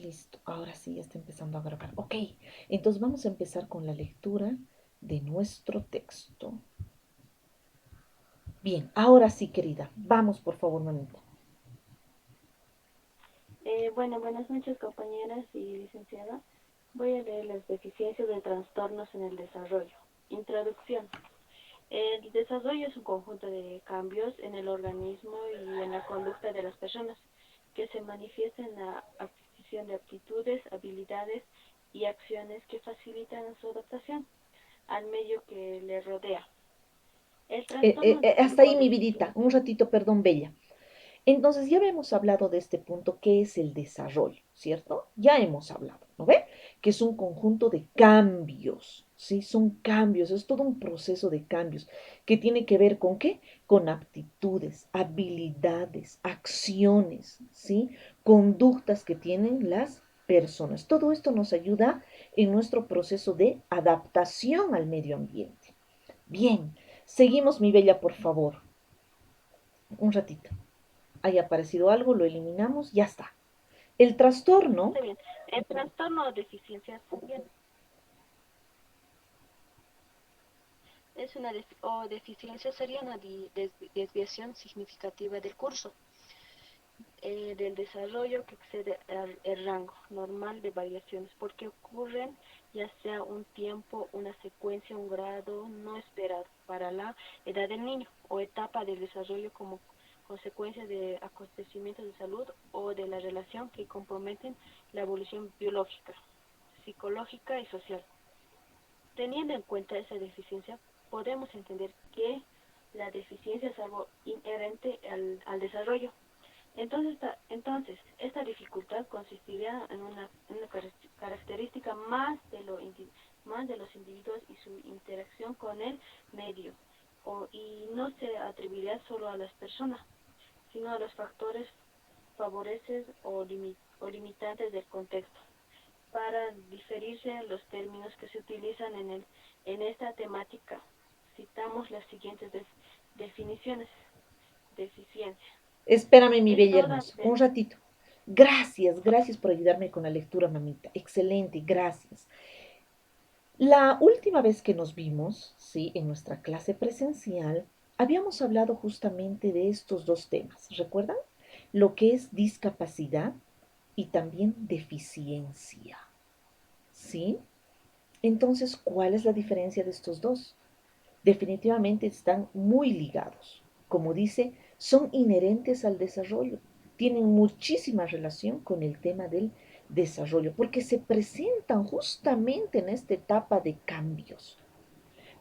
Listo, ahora sí ya está empezando a grabar. Ok, entonces vamos a empezar con la lectura de nuestro texto. Bien, ahora sí, querida. Vamos, por favor, mamita. Bueno, buenas noches compañeras y licenciada. Voy a leer las deficiencias de trastornos en el desarrollo. Introducción. El desarrollo es un conjunto de cambios en el organismo y en la conducta de las personas que se manifiestan en la adquisición de aptitudes, habilidades y acciones que facilitan su adaptación al medio que le rodea. El trastorno Hasta o ahí, mi vidita. Un deficiencia. ratito, perdón, Bella. Entonces, ya hemos hablado de este punto, que es el desarrollo, ¿cierto? Ya hemos hablado, ¿no ve? Que es un conjunto de cambios, ¿sí? Son cambios, es todo un proceso de cambios que tiene que ver con qué? Con aptitudes, habilidades, acciones, ¿sí? Conductas que tienen las personas. Todo esto nos ayuda en nuestro proceso de adaptación al medio ambiente. Bien, seguimos, mi bella, por favor. Un ratito. Haya aparecido algo, lo eliminamos, ya está. El trastorno, Está bien. El trastorno o deficiencia es una deficiencia sería una desviación significativa del curso del desarrollo que excede el rango normal de variaciones, porque ocurren ya sea un tiempo, una secuencia, un grado no esperado para la edad del niño o etapa del desarrollo como consecuencia de acontecimientos de salud o de la relación que comprometen la evolución biológica, psicológica y social. Teniendo en cuenta esa deficiencia, podemos entender que la deficiencia es algo inherente al desarrollo. Entonces, esta dificultad consistiría en una característica más de los individuos y su interacción con el medio, y no se atribuiría solo a las personas, sino a los factores favoreces o limitantes del contexto. Para diferirse los términos que se utilizan en esta temática, citamos las siguientes definiciones. Deficiencia. espérame, mi Es bella toda hermosa, un ratito. Gracias, gracias por ayudarme con la lectura, mamita. Excelente, gracias. La última vez que nos vimos, sí, en nuestra clase presencial, habíamos hablado justamente de estos dos temas. ¿Recuerdan? Lo que es discapacidad y también deficiencia. ¿Sí? Entonces, ¿cuál es la diferencia de estos dos? Definitivamente están muy ligados. Como dice, son inherentes al desarrollo. Tienen muchísima relación con el tema del desarrollo, porque se presentan justamente en esta etapa de cambios.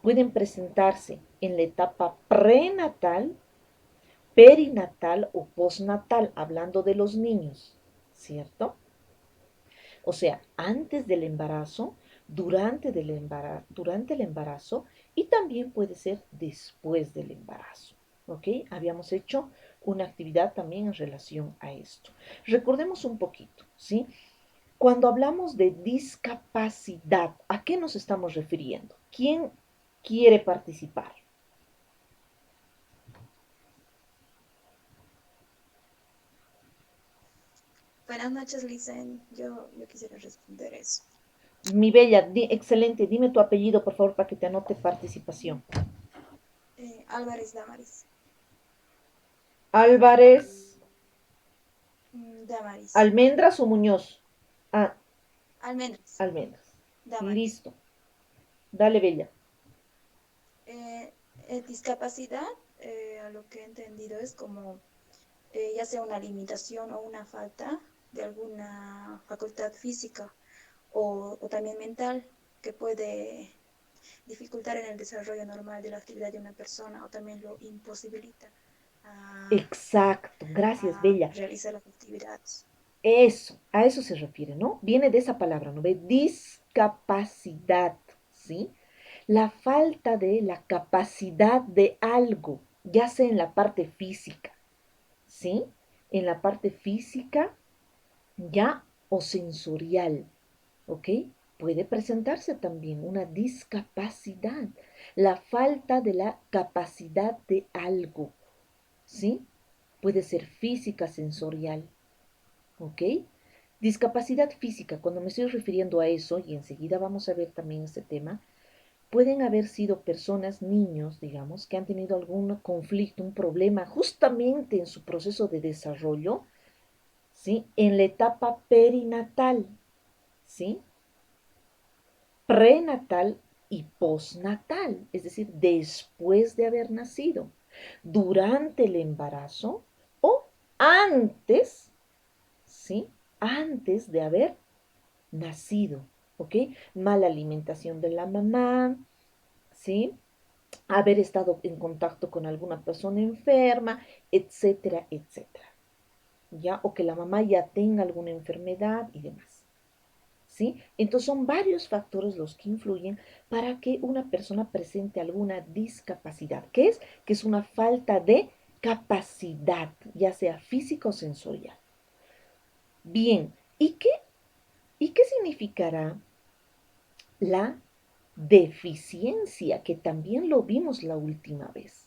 Pueden presentarse en la etapa prenatal, perinatal o postnatal, hablando de los niños, ¿cierto? O sea, antes del embarazo, durante el embarazo y también puede ser después del embarazo. ¿Ok? Habíamos hecho una actividad también en relación a esto. Recordemos un poquito, ¿sí? Cuando hablamos de discapacidad, ¿a qué nos estamos refiriendo? ¿Quién quiere participar? Buenas noches, Licen. Yo quisiera responder eso. Mi bella, excelente, dime tu apellido, por favor, para que te anote participación. Álvarez Damaris. Álvarez, Damaris. Almendras o Muñoz. Ah, Almendras. almendras. Damaris. Listo. Dale, Bella. Discapacidad, a lo que he entendido, es como ya sea una limitación o una falta de alguna facultad física o también mental que puede dificultar en el desarrollo normal de la actividad de una persona o también lo imposibilita a, Exacto. Gracias, a Bella. realizar las actividades. Eso, a eso se refiere, ¿no? Viene de esa palabra, ¿no ve? Discapacidad, ¿sí? La falta de la capacidad de algo, ya sea en la parte física, ¿sí? En la parte física, ya, o sensorial, ¿ok? Puede presentarse también una discapacidad, la falta de la capacidad de algo, ¿sí? Puede ser física, sensorial, ¿ok? Discapacidad física, cuando me estoy refiriendo a eso, y enseguida vamos a ver también este tema, pueden haber sido personas, niños, digamos, que han tenido algún conflicto, un problema justamente en su proceso de desarrollo, ¿sí? En la etapa perinatal, ¿sí? Prenatal y postnatal, es decir, después de haber nacido, durante el embarazo o antes, ¿sí? Antes de haber nacido, ¿ok? Mala alimentación de la mamá, ¿sí? Haber estado en contacto con alguna persona enferma, etcétera, etcétera, ¿ya? O que la mamá ya tenga alguna enfermedad y demás, ¿sí? Entonces son varios factores los que influyen para que una persona presente alguna discapacidad. ¿Qué es? Que es una falta de capacidad, ya sea física o sensorial. Bien, ¿y qué significará la deficiencia? Que también lo vimos la última vez.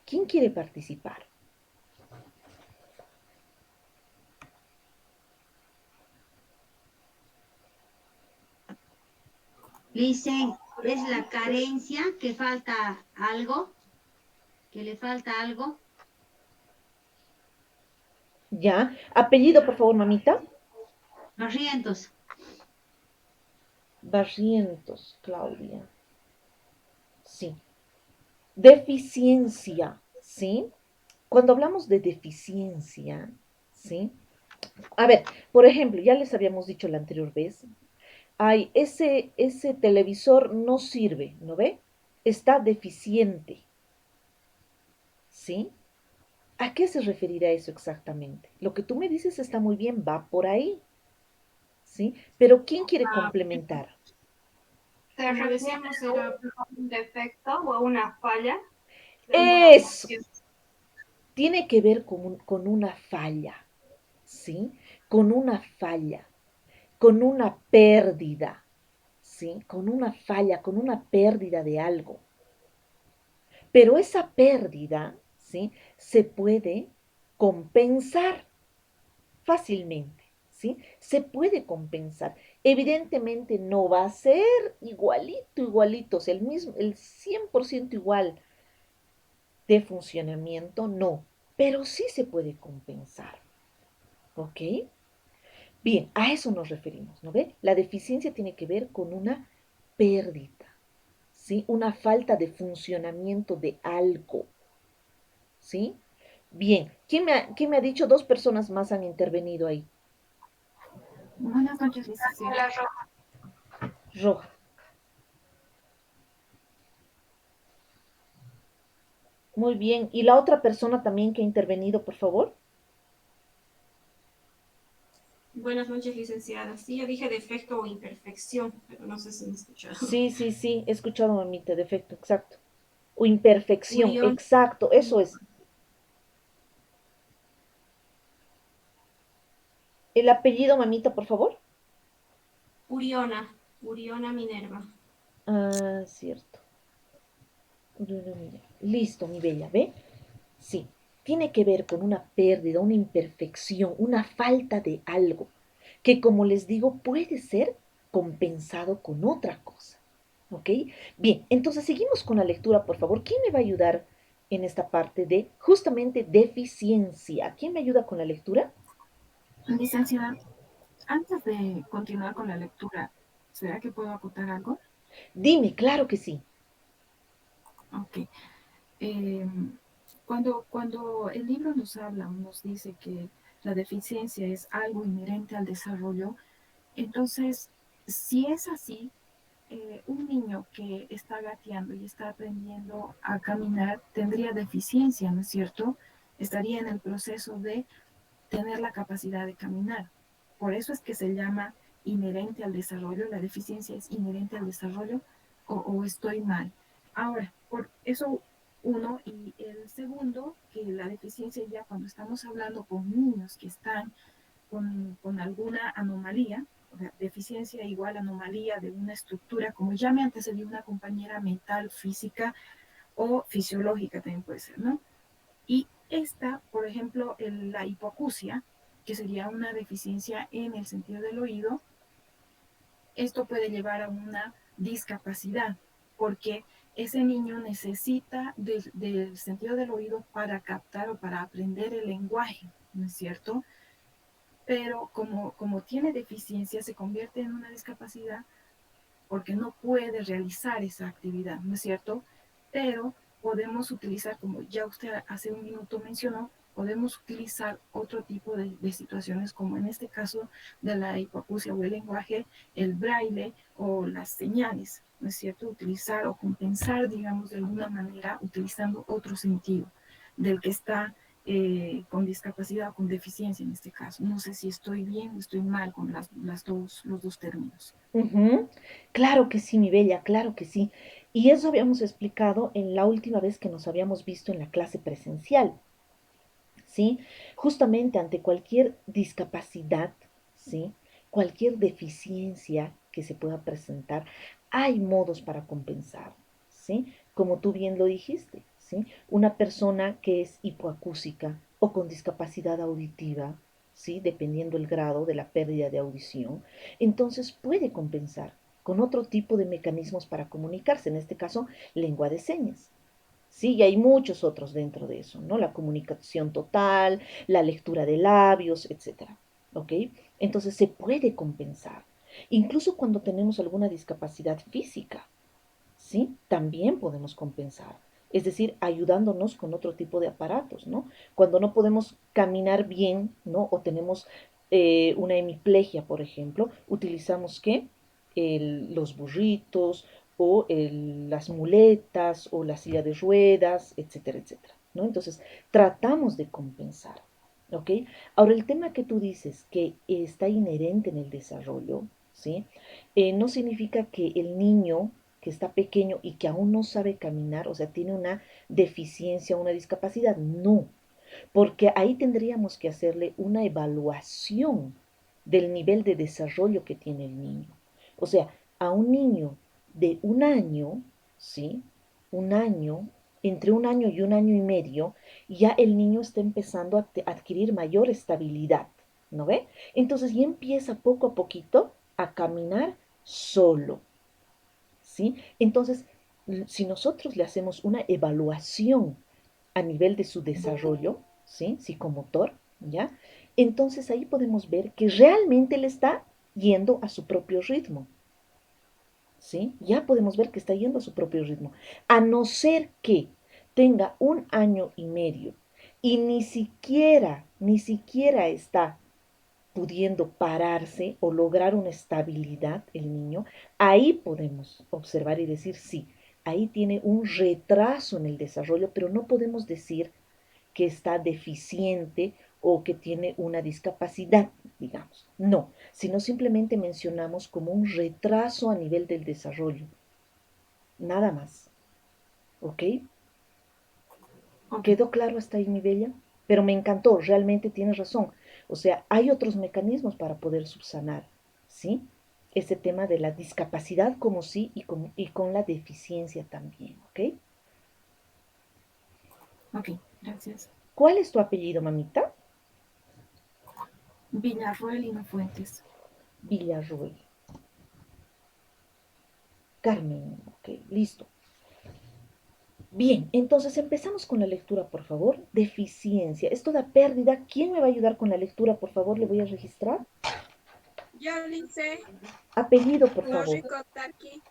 ¿Quién quiere participar? Dicen, es la carencia, que falta algo, que le falta algo. ¿Ya? Apellido, por favor, mamita. Barrientos. Barrientos, Claudia. Sí. Deficiencia, ¿sí? Cuando hablamos de deficiencia, ¿sí? A ver, por ejemplo, ya les habíamos dicho la anterior vez, ay, ese televisor no sirve, ¿no ve? Está deficiente, ¿sí? ¿A qué se referirá eso exactamente? Lo que tú me dices está muy bien, va por ahí, ¿sí? Pero ¿quién quiere complementar? Como decíamos, era un defecto o una falla de alguna Eso función. tiene que ver con una falla, ¿sí? Con una falla, con una pérdida, ¿sí? Con una falla, con una pérdida de algo. Pero esa pérdida, ¿sí? Se puede compensar fácilmente, ¿sí? Se puede compensar. Evidentemente no va a ser igualito, igualito, o sea, el mismo, el 100% igual de funcionamiento, no, pero sí se puede compensar, ¿ok? Bien, a eso nos referimos, ¿no ve? La deficiencia tiene que ver con una pérdida, ¿sí? Una falta de funcionamiento de algo, ¿sí? Bien, ¿quién me ha dicho? Dos personas más han intervenido ahí. Buenas noches, licenciada. Roja. Muy bien. ¿Y la otra persona también que ha intervenido, por favor? Buenas noches, licenciada. Sí, yo dije defecto o imperfección, pero no sé si me escucharon. Sí, sí, sí, he escuchado, mamita, defecto, exacto. O imperfección, Urión, exacto, eso es. El apellido, mamita, por favor. Uriona Minerva. Ah, cierto. Listo, mi bella, ¿ve? Sí, tiene que ver con una pérdida, una imperfección, una falta de algo, que como les digo puede ser compensado con otra cosa. ¿Ok? Bien, entonces seguimos con la lectura, por favor. ¿Quién me va a ayudar en esta parte de justamente deficiencia? ¿Quién me ayuda con la lectura? Licenciada, antes de continuar con la lectura, ¿será que puedo acotar algo? Dime, claro que sí. Ok. Eh, cuando el libro nos habla, nos dice que la deficiencia es algo inherente al desarrollo, entonces, si es así, un niño que está gateando y está aprendiendo a caminar tendría deficiencia, ¿no es cierto? Estaría en el proceso de tener la capacidad de caminar. Por eso es que se llama inherente al desarrollo, la deficiencia es inherente al desarrollo o estoy mal. Ahora, por eso uno y el segundo, que la deficiencia ya cuando estamos hablando con niños que están con alguna anomalía, o sea, deficiencia igual anomalía de una estructura, como ya me antecedió una compañera mental, física o fisiológica también puede ser, ¿no? Y esta, por ejemplo, la hipoacusia, que sería una deficiencia en el sentido del oído, esto puede llevar a una discapacidad, porque ese niño necesita del sentido del oído para captar o para aprender el lenguaje, ¿no es cierto? Pero como tiene deficiencia, se convierte en una discapacidad porque no puede realizar esa actividad, ¿no es cierto? Pero podemos utilizar, como ya usted hace un minuto mencionó, podemos utilizar otro tipo de situaciones, como en este caso de la hipoacusia o el lenguaje, el braille o las señales, ¿no es cierto? Utilizar o compensar, digamos, de alguna manera, utilizando otro sentido del que está con discapacidad o con deficiencia en este caso. No sé si estoy bien o estoy mal con los dos términos. Ujú. Claro que sí, mi bella, claro que sí. Y eso habíamos explicado en la última vez que nos habíamos visto en la clase presencial, ¿sí? Justamente ante cualquier discapacidad, ¿sí? Cualquier deficiencia que se pueda presentar, hay modos para compensar, ¿sí? Como tú bien lo dijiste, ¿sí? Una persona que es hipoacúsica o con discapacidad auditiva, ¿sí? Dependiendo el grado de la pérdida de audición, entonces puede compensar con otro tipo de mecanismos para comunicarse, en este caso, lengua de señas. Sí, y hay muchos otros dentro de eso, ¿no? La comunicación total, la lectura de labios, etcétera. ¿Ok? Entonces se puede compensar. Incluso cuando tenemos alguna discapacidad física, ¿sí? También podemos compensar. Es decir, ayudándonos con otro tipo de aparatos, ¿no? Cuando no podemos caminar bien, ¿no? O tenemos una hemiplegia, por ejemplo, utilizamos ¿qué? Los burritos o las muletas o la silla de ruedas, etcétera, etcétera, ¿no? Entonces, tratamos de compensar, ¿ok? Ahora, el tema que tú dices que está inherente en el desarrollo, ¿sí? No significa que el niño que está pequeño y que aún no sabe caminar, o sea, tiene una deficiencia, una discapacidad. No, porque ahí tendríamos que hacerle una evaluación del nivel de desarrollo que tiene el niño. O sea, a un niño de un año, ¿sí? Un año, entre un año y un año y medio, ya el niño está empezando a adquirir mayor estabilidad, ¿no ve? Entonces ya empieza poco a poquito a caminar solo, ¿sí? Entonces, si nosotros le hacemos una evaluación a nivel de su desarrollo, ¿sí? Psicomotor, ¿ya? Entonces ahí podemos ver que realmente le está yendo a su propio ritmo, ¿sí? Ya podemos ver que está yendo a su propio ritmo. A no ser que tenga un año y medio y ni siquiera está pudiendo pararse o lograr una estabilidad el niño, ahí podemos observar y decir, sí, ahí tiene un retraso en el desarrollo, pero no podemos decir que está deficiente o que tiene una discapacidad, digamos. No, sino simplemente mencionamos como un retraso a nivel del desarrollo. Nada más. ¿Ok? Ok, ¿Quedó claro hasta ahí, mi bella? Pero me encantó, realmente tienes razón. O sea, hay otros mecanismos para poder subsanar, ¿sí? Ese tema de la discapacidad como sí y con la deficiencia también, ¿ok? ok, gracias. ¿Cuál es tu apellido, mamita? Villarroel y no Fuentes. Villarroel. Carmen, ok, listo. Bien, entonces empezamos con la lectura, por favor. Deficiencia. Esto da pérdida. ¿Quién me va a ayudar con la lectura, por favor? Le voy a registrar. Yo le hice Apellido, por favor. Noriko Taki,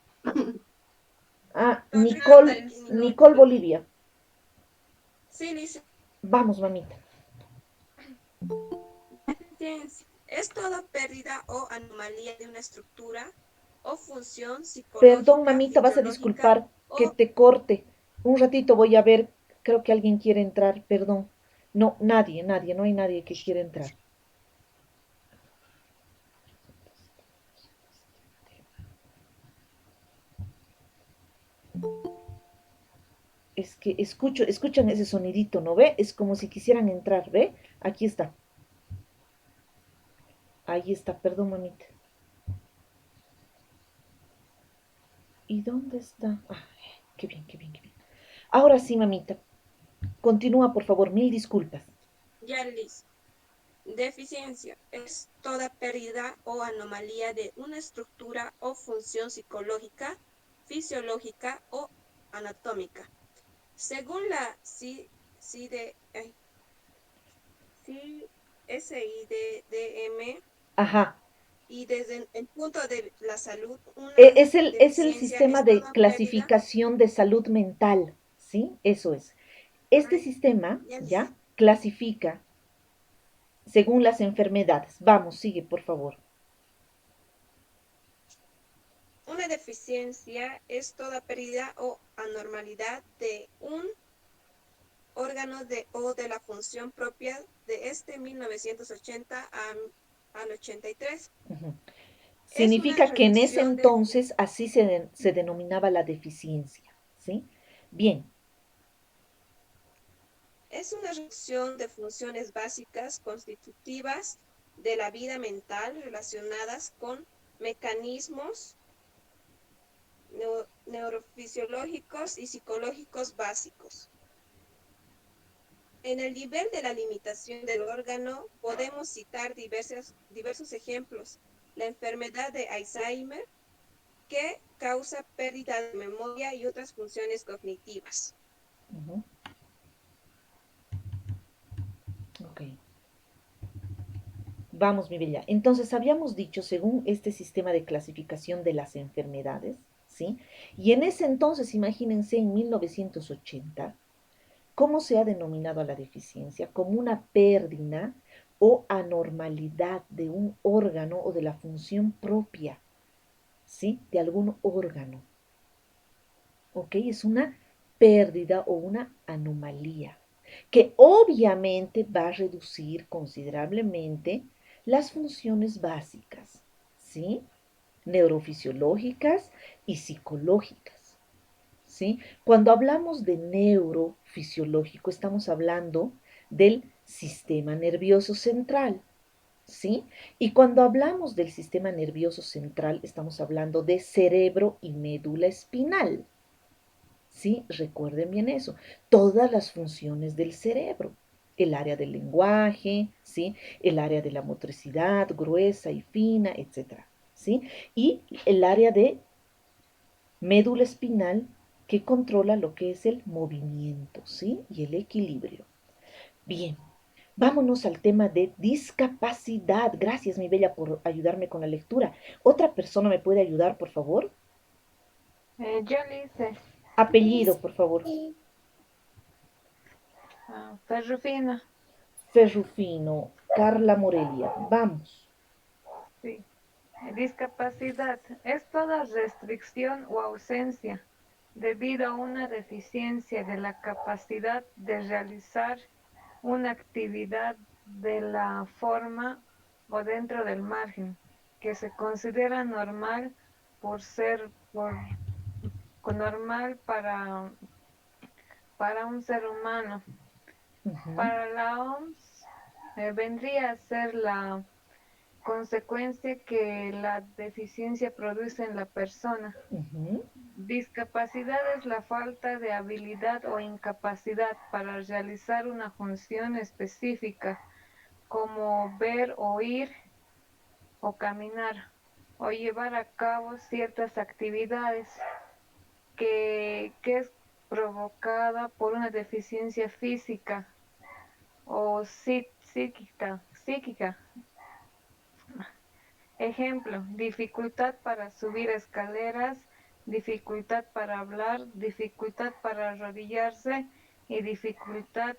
Ah, Noriko Nicole, Taki. Nicole Bolivia. Sí, dice, Vamos, mamita. deficiencia. Es toda pérdida o anomalía de una estructura o función Perdón, psicológica, mamita, vas a fisiológica disculpar que o te corte. Un ratito voy a ver. Creo que alguien quiere entrar, perdón. No, nadie, no hay nadie que quiera entrar. Es que escuchan ese sonidito, ¿no ve? Es como si quisieran entrar, ¿ve? Aquí está. Ahí está, perdón, mamita. ¿Y dónde está? Ah, qué bien, qué bien, qué bien. Ahora sí, mamita. Continúa, por favor. Mil disculpas. ya listo. Deficiencia es toda pérdida o anomalía de una estructura o función psicológica, fisiológica o anatómica. Según la CIDM, Ajá. y desde el punto de la salud, una Es el deficiencia sistema es de toda pérdida. clasificación de salud mental, ¿sí? Eso es. Este Ay, sistema, ya ¿ya? Clasifica según las enfermedades. Vamos, sigue, por favor. Una deficiencia es toda pérdida o anormalidad de un órgano o de la función propia de 1980 al 83. Ujú. Es una Significa que en ese reducción de entonces así se denominaba la deficiencia, ¿sí? Bien. Es una reducción de funciones básicas constitutivas de la vida mental relacionadas con mecanismos neurofisiológicos y psicológicos básicos. En el nivel de la limitación del órgano podemos citar diversos ejemplos. La enfermedad de Alzheimer, que causa pérdida de memoria y otras funciones cognitivas. Ujú. Ok. Vamos, mi bella. Entonces, habíamos dicho, según este sistema de clasificación de las enfermedades, ¿sí? Y en ese entonces, imagínense, en 1980, ¿cómo se ha denominado a la deficiencia? Como una pérdida o anormalidad de un órgano o de la función propia, ¿sí? De algún órgano, ¿ok? Es una pérdida o una anomalía que obviamente va a reducir considerablemente las funciones básicas, ¿sí? Neurofisiológicas y psicológicas, ¿sí? Cuando hablamos de neurofisiológico, estamos hablando del sistema nervioso central, ¿sí? Y cuando hablamos del sistema nervioso central, estamos hablando de cerebro y médula espinal, ¿sí? Recuerden bien eso. Todas las funciones del cerebro. El área del lenguaje, ¿sí? El área de la motricidad gruesa y fina, etcétera, ¿sí? Y el área de médula espinal que controla lo que es el movimiento, ¿sí? Y el equilibrio. Bien, vámonos al tema de discapacidad. Gracias, mi bella, por ayudarme con la lectura. ¿Otra persona me puede ayudar, por favor? Yo le hice Apellido, por favor. Ferrufino, Ferrufino, Carla Morelia. Vamos. sí. Discapacidad es toda restricción o ausencia debido a una deficiencia de la capacidad de realizar una actividad de la forma o dentro del margen que se considera normal por ser normal para un ser humano. Ujú, Para la OMS vendría a ser la consecuencia que la deficiencia produce en la persona. ujú, Discapacidad es la falta de habilidad o incapacidad para realizar una función específica, como ver, oír o caminar, o llevar a cabo ciertas actividades que es provocada por una deficiencia física o psíquica. Ejemplo, dificultad para subir escaleras, dificultad para hablar, dificultad para arrodillarse y dificultad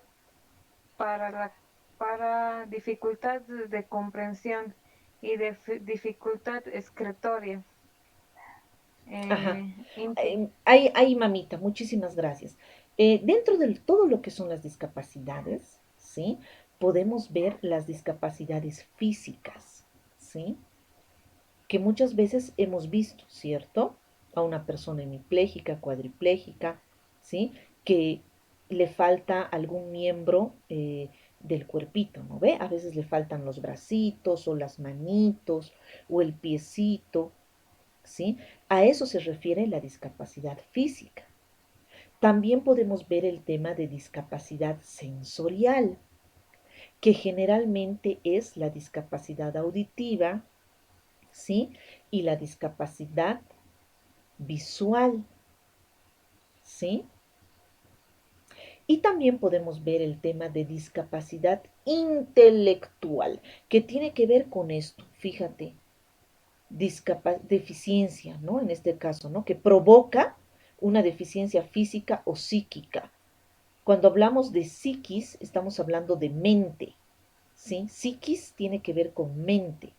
para dificultad de comprensión y dificultad excretoria. ajá. Eh, Ahí, mamita, muchísimas gracias. Dentro de todo lo que son las discapacidades, ¿sí? Podemos ver las discapacidades físicas, ¿sí? Que muchas veces hemos visto, ¿cierto? A una persona hemipléjica, cuadripléjica, ¿sí? Que le falta algún miembro del cuerpito, ¿no ve? A veces le faltan los bracitos o las manitos o el piecito, ¿sí? A eso se refiere la discapacidad física. También podemos ver el tema de discapacidad sensorial. que generalmente es la discapacidad auditiva, ¿sí? Y la discapacidad visual, ¿sí? Y también podemos ver el tema de discapacidad intelectual, que tiene que ver con esto, fíjate, deficiencia, ¿no? En este caso, ¿no? Que provoca una deficiencia física o psíquica. Cuando hablamos de psiquis, estamos hablando de mente, ¿sí? Psiquis tiene que ver con mente.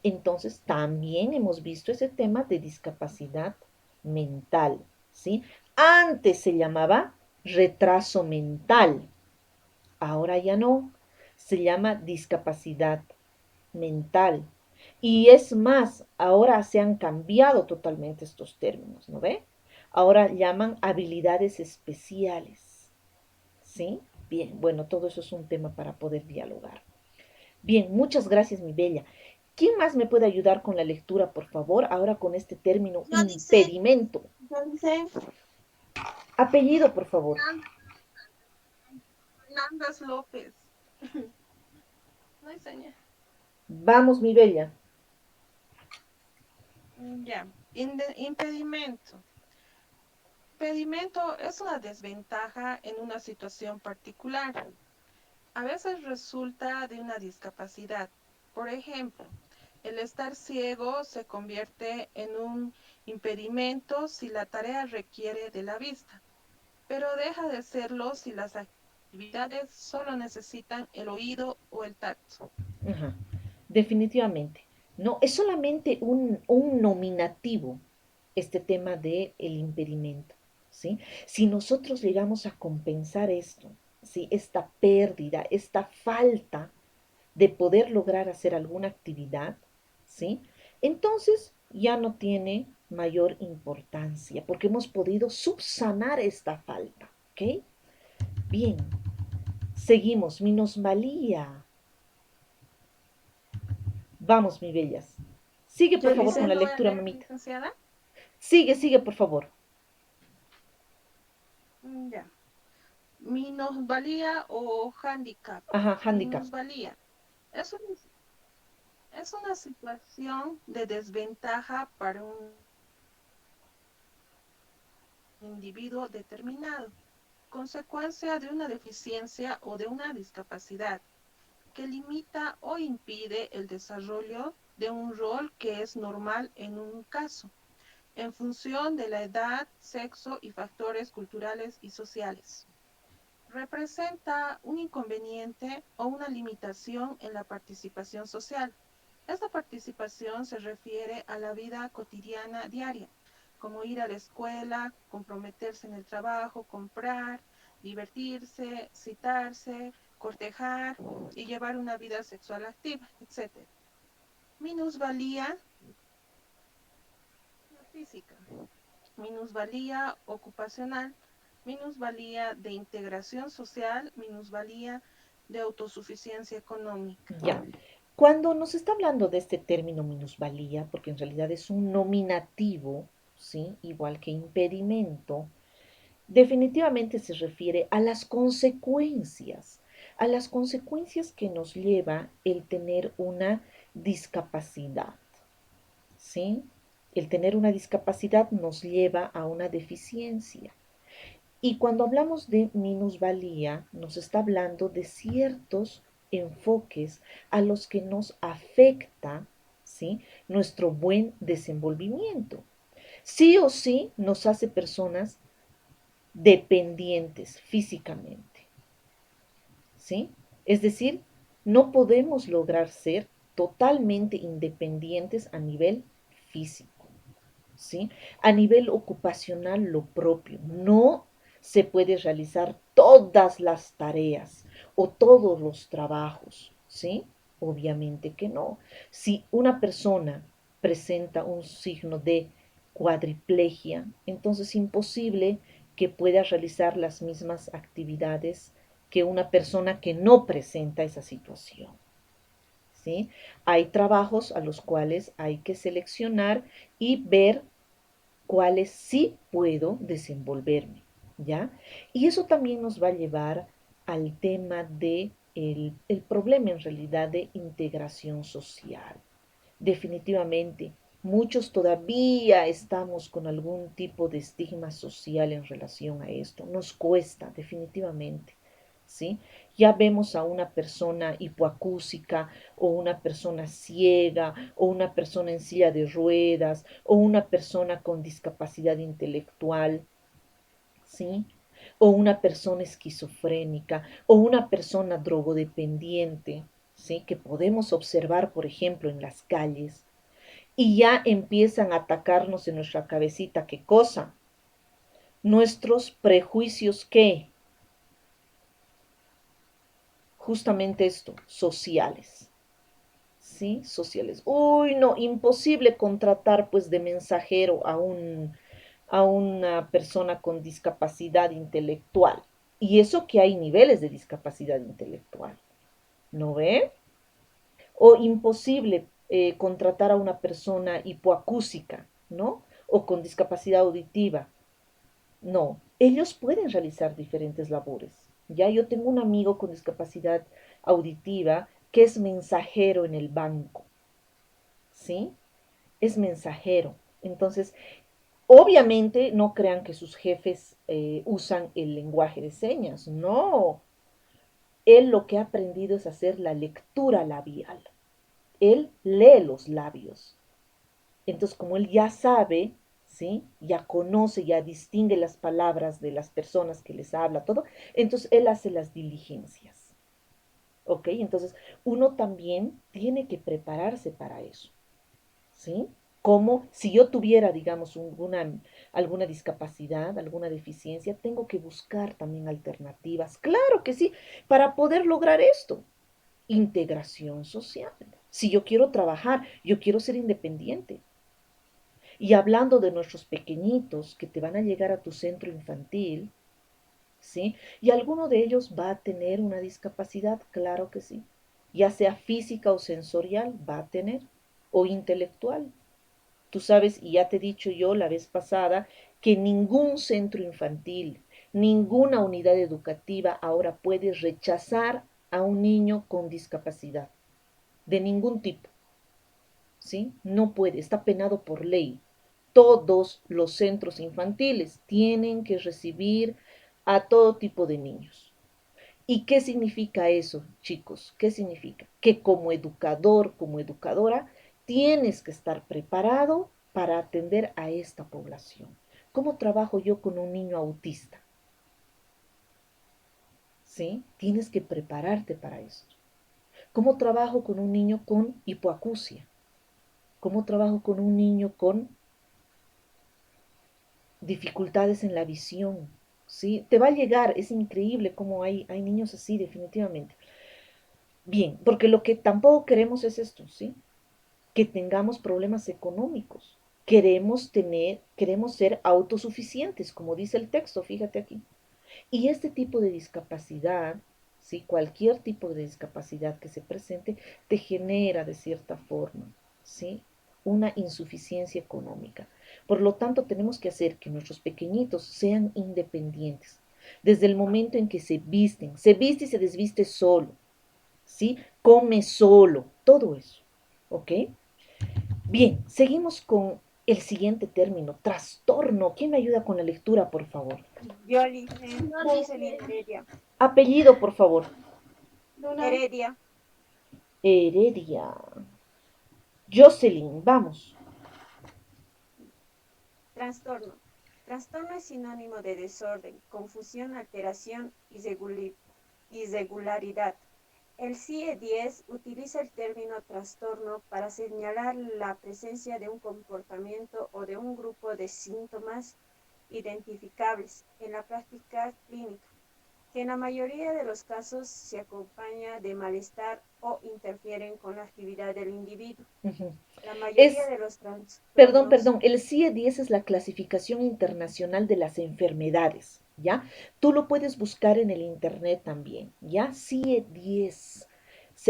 Entonces, también hemos visto ese tema de discapacidad mental, ¿sí? Antes se llamaba retraso mental, ahora ya no, se llama discapacidad mental. Y es más, ahora se han cambiado totalmente estos términos, ¿no ve? Ahora llaman habilidades especiales, ¿sí? Bien, bueno, todo eso es un tema para poder dialogar. Bien, muchas gracias, mi bella. ¿Quién más me puede ayudar con la lectura, por favor? Ahora con este término impedimento. Yo dice Apellido, por favor. Hernández López. No hay señal. Vamos, mi bella. Ya. Impedimento. Impedimento es una desventaja en una situación particular. A veces resulta de una discapacidad. Por ejemplo, el estar ciego se convierte en un impedimento si la tarea requiere de la vista, pero deja de serlo si las actividades solo necesitan el oído o el tacto. Ajá. Definitivamente. No, es solamente un nominativo este tema del impedimento, ¿sí? Si nosotros llegamos a compensar esto, ¿sí? Esta pérdida, esta falta de poder lograr hacer alguna actividad, ¿sí? Entonces ya no tiene mayor importancia porque hemos podido subsanar esta falta, ¿ok? Bien, seguimos, minusvalía. Vamos, mi bellas. Sigue, por ¿Yo favor, con la lo voy a lectura, leer, mamita. licenciada? Sigue, por favor. Ya. Minusvalía o handicap. Ajá, handicap. Minusvalía. Es una, es una situación de desventaja para un individuo determinado, consecuencia de una deficiencia o de una discapacidad que limita o impide el desarrollo de un rol que es normal en un caso, en función de la edad, sexo y factores culturales y sociales. Representa un inconveniente o una limitación en la participación social. Esta participación se refiere a la vida cotidiana diaria, como ir a la escuela, comprometerse en el trabajo, comprar, divertirse, citarse, cortejar y llevar una vida sexual activa, etc. Minusvalía física, minusvalía ocupacional, minusvalía de integración social, minusvalía de autosuficiencia económica. Ya. Cuando nos está hablando de este término minusvalía, porque en realidad es un nominativo, ¿sí? Igual que impedimento, definitivamente se refiere a las consecuencias que nos lleva el tener una discapacidad, ¿sí? El tener una discapacidad nos lleva a una deficiencia. Y cuando hablamos de minusvalía, nos está hablando de ciertos enfoques a los que nos afecta, ¿sí? Nuestro buen desenvolvimiento. Sí o sí nos hace personas dependientes físicamente, ¿sí? Es decir, no podemos lograr ser totalmente independientes a nivel físico, ¿sí? A nivel ocupacional lo propio. No se puede realizar todas las tareas o todos los trabajos, ¿sí? Obviamente que no. Si una persona presenta un signo de cuadriplegia, entonces es imposible que pueda realizar las mismas actividades que una persona que no presenta esa situación. ¿Sí? Hay trabajos a los cuales hay que seleccionar y ver cuáles sí puedo desenvolverme, ¿ya? Y eso también nos va a llevar al tema de el problema en realidad de integración social. Definitivamente, muchos todavía estamos con algún tipo de estigma social en relación a esto. Nos cuesta, definitivamente. ¿Sí? Ya vemos a una persona hipoacúsica o una persona ciega o una persona en silla de ruedas o una persona con discapacidad intelectual, ¿sí? O una persona esquizofrénica o una persona drogodependiente, ¿sí? Que podemos observar, por ejemplo, en las calles y ya empiezan a atacarnos en nuestra cabecita. ¿Qué cosa? Nuestros prejuicios, ¿qué? Justamente esto, sociales. ¿Sí? Sociales. Uy, no, imposible contratar pues de mensajero a una persona con discapacidad intelectual. Y eso que hay niveles de discapacidad intelectual. ¿No ve? O imposible contratar a una persona hipoacúsica, ¿no? O con discapacidad auditiva. No, ellos pueden realizar diferentes labores. Ya yo tengo un amigo con discapacidad auditiva que es mensajero en el banco, ¿sí? Es mensajero. Entonces, obviamente no crean que sus jefes usan el lenguaje de señas, no. Él lo que ha aprendido es hacer la lectura labial. Él lee los labios. Entonces, como él ya sabe, ¿sí? Ya conoce, ya distingue las palabras de las personas que les habla, todo, entonces él hace las diligencias. ¿Ok? Entonces, uno también tiene que prepararse para eso, ¿sí? Como si yo tuviera, digamos, alguna discapacidad, alguna deficiencia, tengo que buscar también alternativas. Claro que sí, para poder lograr esto. Integración social. Si yo quiero trabajar, yo quiero ser independiente. Y hablando de nuestros pequeñitos que te van a llegar a tu centro infantil, ¿sí? Y alguno de ellos va a tener una discapacidad, claro que sí. Ya sea física o sensorial, va a tener, o intelectual. Tú sabes, y ya te he dicho yo la vez pasada, que ningún centro infantil, ninguna unidad educativa ahora puede rechazar a un niño con discapacidad, de ningún tipo. ¿Sí? No puede, está penado por ley. Todos los centros infantiles tienen que recibir a todo tipo de niños. ¿Y qué significa eso, chicos? ¿Qué significa? Que como educador, como educadora, tienes que estar preparado para atender a esta población. ¿Cómo trabajo yo con un niño autista? ¿Sí? Tienes que prepararte para esto. ¿Cómo trabajo con un niño con hipoacusia? ¿Cómo trabajo con un niño con dificultades en la visión? ¿Sí? Te va a llegar, es increíble cómo hay niños así, definitivamente. Bien, porque lo que tampoco queremos es esto, ¿sí? Que tengamos problemas económicos. Queremos ser autosuficientes, como dice el texto, fíjate aquí. Y este tipo de discapacidad, ¿sí? Cualquier tipo de discapacidad que se presente, te genera de cierta forma, ¿sí? Una insuficiencia económica. Por lo tanto, tenemos que hacer que nuestros pequeñitos sean independientes. Desde el momento en que se viste y se desviste solo, ¿sí? Come solo, todo eso, ¿ok? Bien, seguimos con el siguiente término, trastorno. ¿Quién me ayuda con la lectura, por favor? Yoli, Jocelyn Heredia. Apellido, por favor. Heredia. Heredia. Jocelyn, vamos. Trastorno. Trastorno es sinónimo de desorden, confusión, alteración, irregularidad. El CIE-10 utiliza el término trastorno para señalar la presencia de un comportamiento o de un grupo de síntomas identificables en la práctica clínica, que en la mayoría de los casos se acompaña de malestar o interfieren con la actividad del individuo. Ujú. La mayoría Es, de los perdón, trastornos. perdón, el CIE-10 es la clasificación internacional de las enfermedades, ¿ya? Tú lo puedes buscar en el internet también, ¿ya? CIE-10.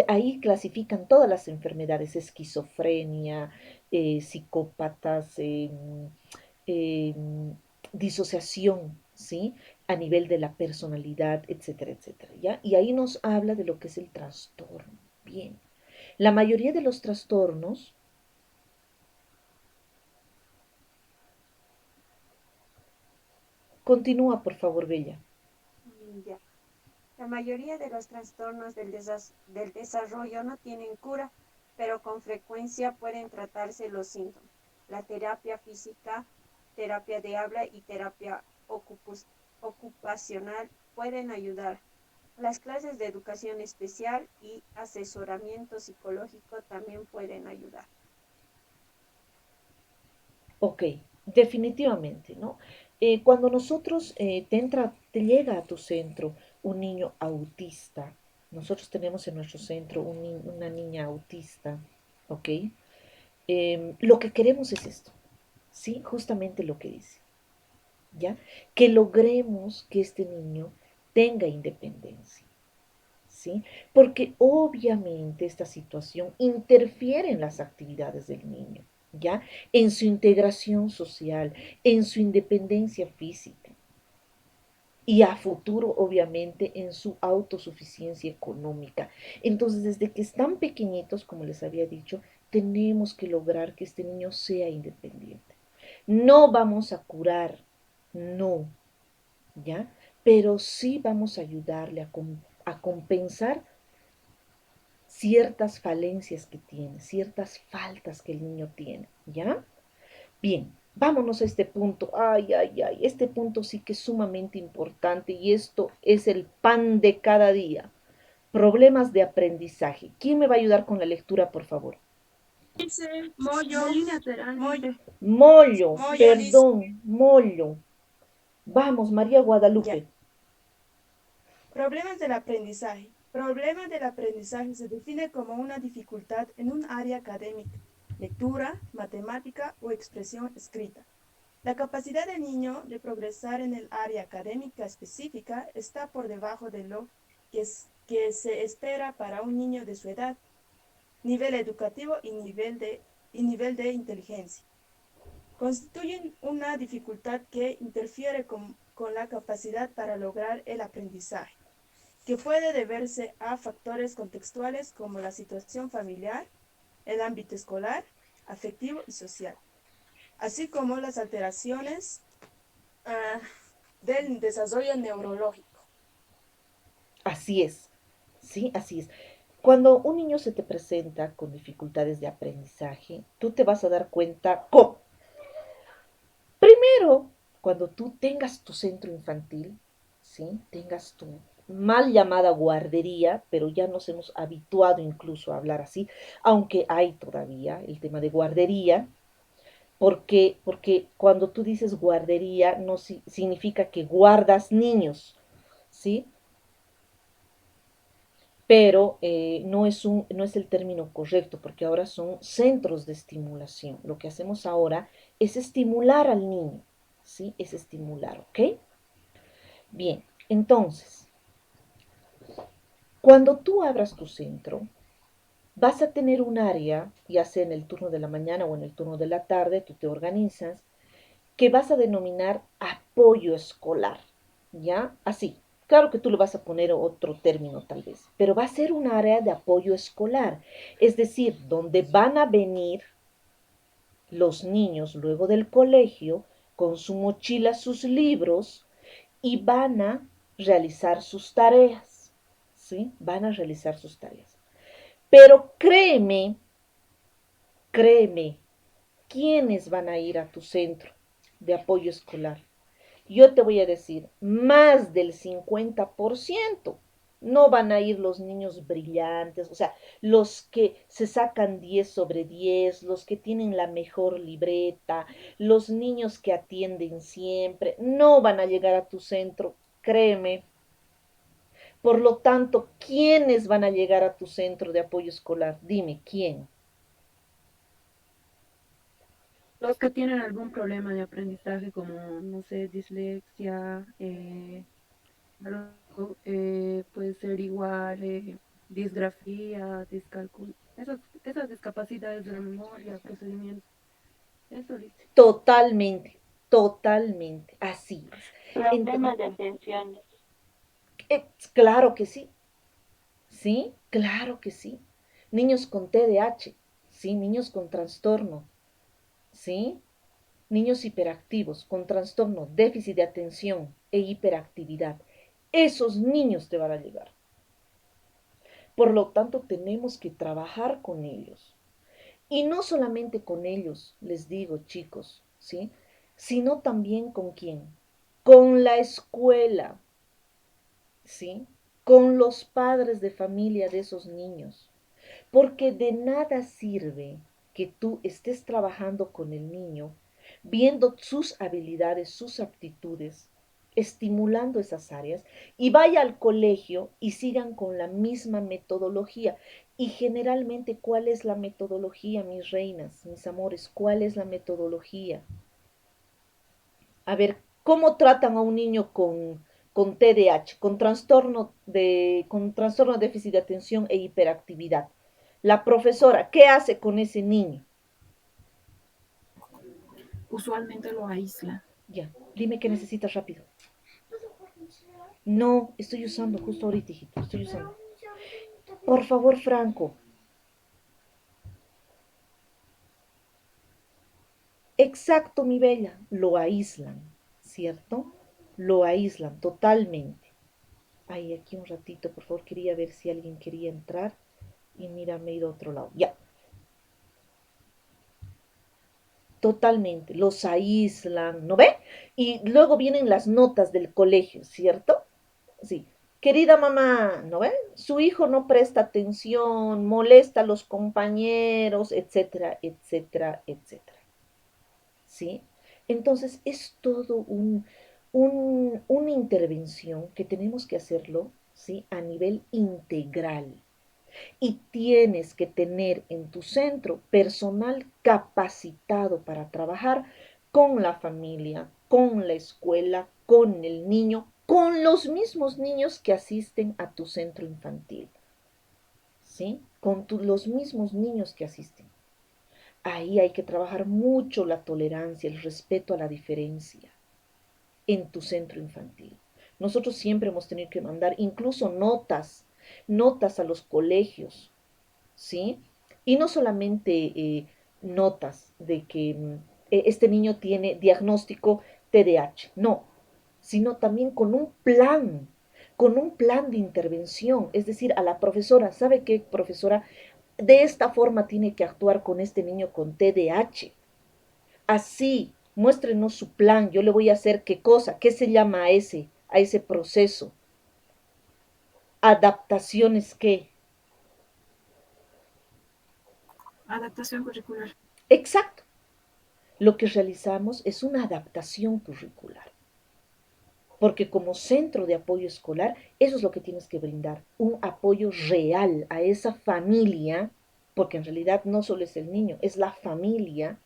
Ahí clasifican todas las enfermedades, esquizofrenia, psicópatas, eh, disociación, ¿sí? a nivel de la personalidad, etcétera, etcétera, ¿ya? Y ahí nos habla de lo que es el trastorno. Bien. La mayoría de los trastornos. Continúa, por favor, Bella. Ya. La mayoría de los trastornos del desarrollo no tienen cura, pero con frecuencia pueden tratarse los síntomas. La terapia física, terapia de habla y terapia ocupacional pueden ayudar. Las clases de educación especial y asesoramiento psicológico también pueden ayudar. Ok, definitivamente, ¿no? Cuando nosotros te llega a tu centro un niño autista, nosotros tenemos en nuestro centro una niña autista, ¿ok? Lo que queremos es esto, ¿sí? Justamente lo que dice, ¿ya? Que logremos que este niño tenga independencia, ¿sí? Porque obviamente esta situación interfiere en las actividades del niño, ¿ya? En su integración social, en su independencia física y a futuro, obviamente, en su autosuficiencia económica. Entonces, desde que están pequeñitos, como les había dicho, tenemos que lograr que este niño sea independiente. No vamos a curar, no, ¿ya? Pero sí vamos a ayudarle a compensar ciertas falencias que tiene, ciertas faltas que el niño tiene, ¿ya? Bien, vámonos a este punto. Ay, ay, ay, este punto sí que es sumamente importante y esto es el pan de cada día. Problemas de aprendizaje. ¿Quién me va a ayudar con la lectura, por favor? Dice Mollo, Mollo, Mollo, Liz. perdón, Mollo. Vamos, María Ya. Guadalupe. Problemas del aprendizaje. Problema del aprendizaje se define como una dificultad en un área académica, lectura, matemática o expresión escrita. La capacidad del niño de progresar en el área académica específica está por debajo de lo que se espera para un niño de su edad, nivel educativo y nivel de inteligencia. Constituyen una dificultad que interfiere con la capacidad para lograr el aprendizaje, que puede deberse a factores contextuales como la situación familiar, el ámbito escolar, afectivo y social, así como las alteraciones del desarrollo neurológico. Así es, sí, así es. Cuando un niño se te presenta con dificultades de aprendizaje, tú te vas a dar cuenta cómo. Primero, cuando tú tengas tu centro infantil, ¿sí? Tengas tu mal llamada guardería, pero ya nos hemos habituado incluso a hablar así, aunque hay todavía el tema de guardería, porque cuando tú dices guardería no significa que guardas niños, ¿sí? Pero no es el término correcto, porque ahora son centros de estimulación. Lo que hacemos ahora es estimular al niño, ¿sí? Es estimular, ¿ok? Bien, entonces, cuando tú abras tu centro, vas a tener un área, ya sea en el turno de la mañana o en el turno de la tarde, tú te organizas, que vas a denominar apoyo escolar, ¿ya? Así. Claro que tú le vas a poner otro término tal vez, pero va a ser un área de apoyo escolar, es decir, donde van a venir los niños luego del colegio con su mochila, sus libros y van a realizar sus tareas, ¿sí? Van a realizar sus tareas. Pero créeme, ¿quiénes van a ir a tu centro de apoyo escolar? Yo te voy a decir, más del 50%. No van a ir los niños brillantes, o sea, los que se sacan 10 sobre 10, los que tienen la mejor libreta, los niños que atienden siempre, no van a llegar a tu centro, créeme. Por lo tanto, ¿quiénes van a llegar a tu centro de apoyo escolar? Dime, ¿quién? Los que tienen algún problema de aprendizaje como, no sé, dislexia, puede ser igual, disgrafía, discalculia, esas discapacidades de la memoria, procedimientos, eso dice. Totalmente, totalmente, así es. Problemas de atención. Claro que sí, sí, claro que sí. Niños con TDAH, sí, niños con trastorno, sí, niños hiperactivos con trastorno, déficit de atención e hiperactividad. Esos niños te van a llegar. Por lo tanto, tenemos que trabajar con ellos. Y no solamente con ellos, les digo, chicos, ¿sí? Sino también con quién? Con la escuela, ¿sí? Con los padres de familia de esos niños. Porque de nada sirve que tú estés trabajando con el niño, viendo sus habilidades, sus aptitudes, estimulando esas áreas y vaya al colegio y sigan con la misma metodología. Y generalmente, ¿cuál es la metodología, mis reinas, mis amores? ¿Cuál es la metodología? A ver, ¿cómo tratan a un niño con TDAH, con trastorno de déficit de atención e hiperactividad? La profesora, ¿qué hace con ese niño? Usualmente lo aísla. Ya, dime qué necesitas rápido. No, estoy usando justo ahorita, hijito, estoy usando. Por favor, Franco. Exacto, mi bella, lo aíslan, ¿cierto? Lo aíslan totalmente. Ay, aquí un ratito, por favor, quería ver si alguien quería entrar y mira, me he ido a otro lado. Ya, totalmente, los aíslan, ¿no ve? Y luego vienen las notas del colegio, ¿cierto? Sí. Querida mamá, ¿no ve? Su hijo no presta atención, molesta a los compañeros, etcétera, etcétera, etcétera. ¿Sí? Entonces es todo una intervención que tenemos que hacerlo, ¿sí? A nivel integral. Y tienes que tener en tu centro personal capacitado para trabajar con la familia, con la escuela, con el niño, con los mismos niños que asisten a tu centro infantil. ¿Sí? Con los mismos niños que asisten. Ahí hay que trabajar mucho la tolerancia, el respeto a la diferencia en tu centro infantil. Nosotros siempre hemos tenido que mandar incluso notas a los colegios, ¿sí? Y no solamente notas de que este niño tiene diagnóstico TDAH, no, sino también con un plan de intervención, es decir, a la profesora, ¿sabe qué, profesora? De esta forma tiene que actuar con este niño con TDAH. Así, muéstrenos su plan, yo le voy a hacer qué cosa, qué se llama a ese proceso. Adaptaciones qué. Adaptación curricular. Exacto. Lo que realizamos es una adaptación curricular. Porque como centro de apoyo escolar, eso es lo que tienes que brindar, un apoyo real a esa familia, porque en realidad no solo es el niño, es la familia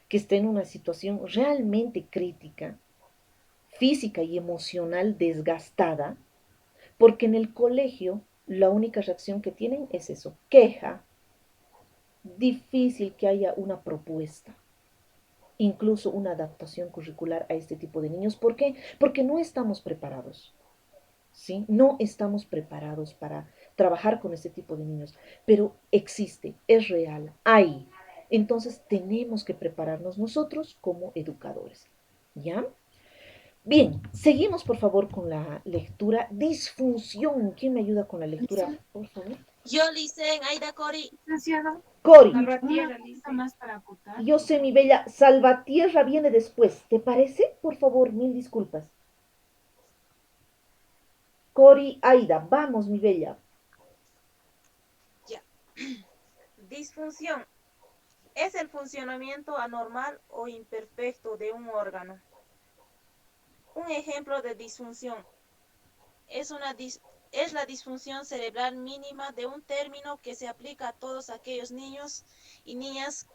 que está en una situación realmente crítica, física y emocional desgastada, porque en el colegio la única reacción que tienen es eso, queja, difícil que haya una propuesta, incluso una adaptación curricular a este tipo de niños. ¿Por qué? Porque no estamos preparados, ¿sí? No estamos preparados para trabajar con este tipo de niños, pero existe, es real, hay. Entonces tenemos que prepararnos nosotros como educadores, ¿ya? Bien, seguimos por favor con la lectura. Disfunción. ¿Quién me ayuda con la lectura, por favor? Yo, Licen, Aida, Cori. Licenciado, Cori. Salvatierra, una cosita Lice. más para acotar. Yo sé, mi bella. Salvatierra viene después. ¿Te parece? Por favor, mil disculpas. Cori, Aida. Vamos, mi bella. Ya. Disfunción es el funcionamiento anormal o imperfecto de un órgano. Un ejemplo de disfunción es la disfunción cerebral mínima de un término que se aplica a todos aquellos niños y niñas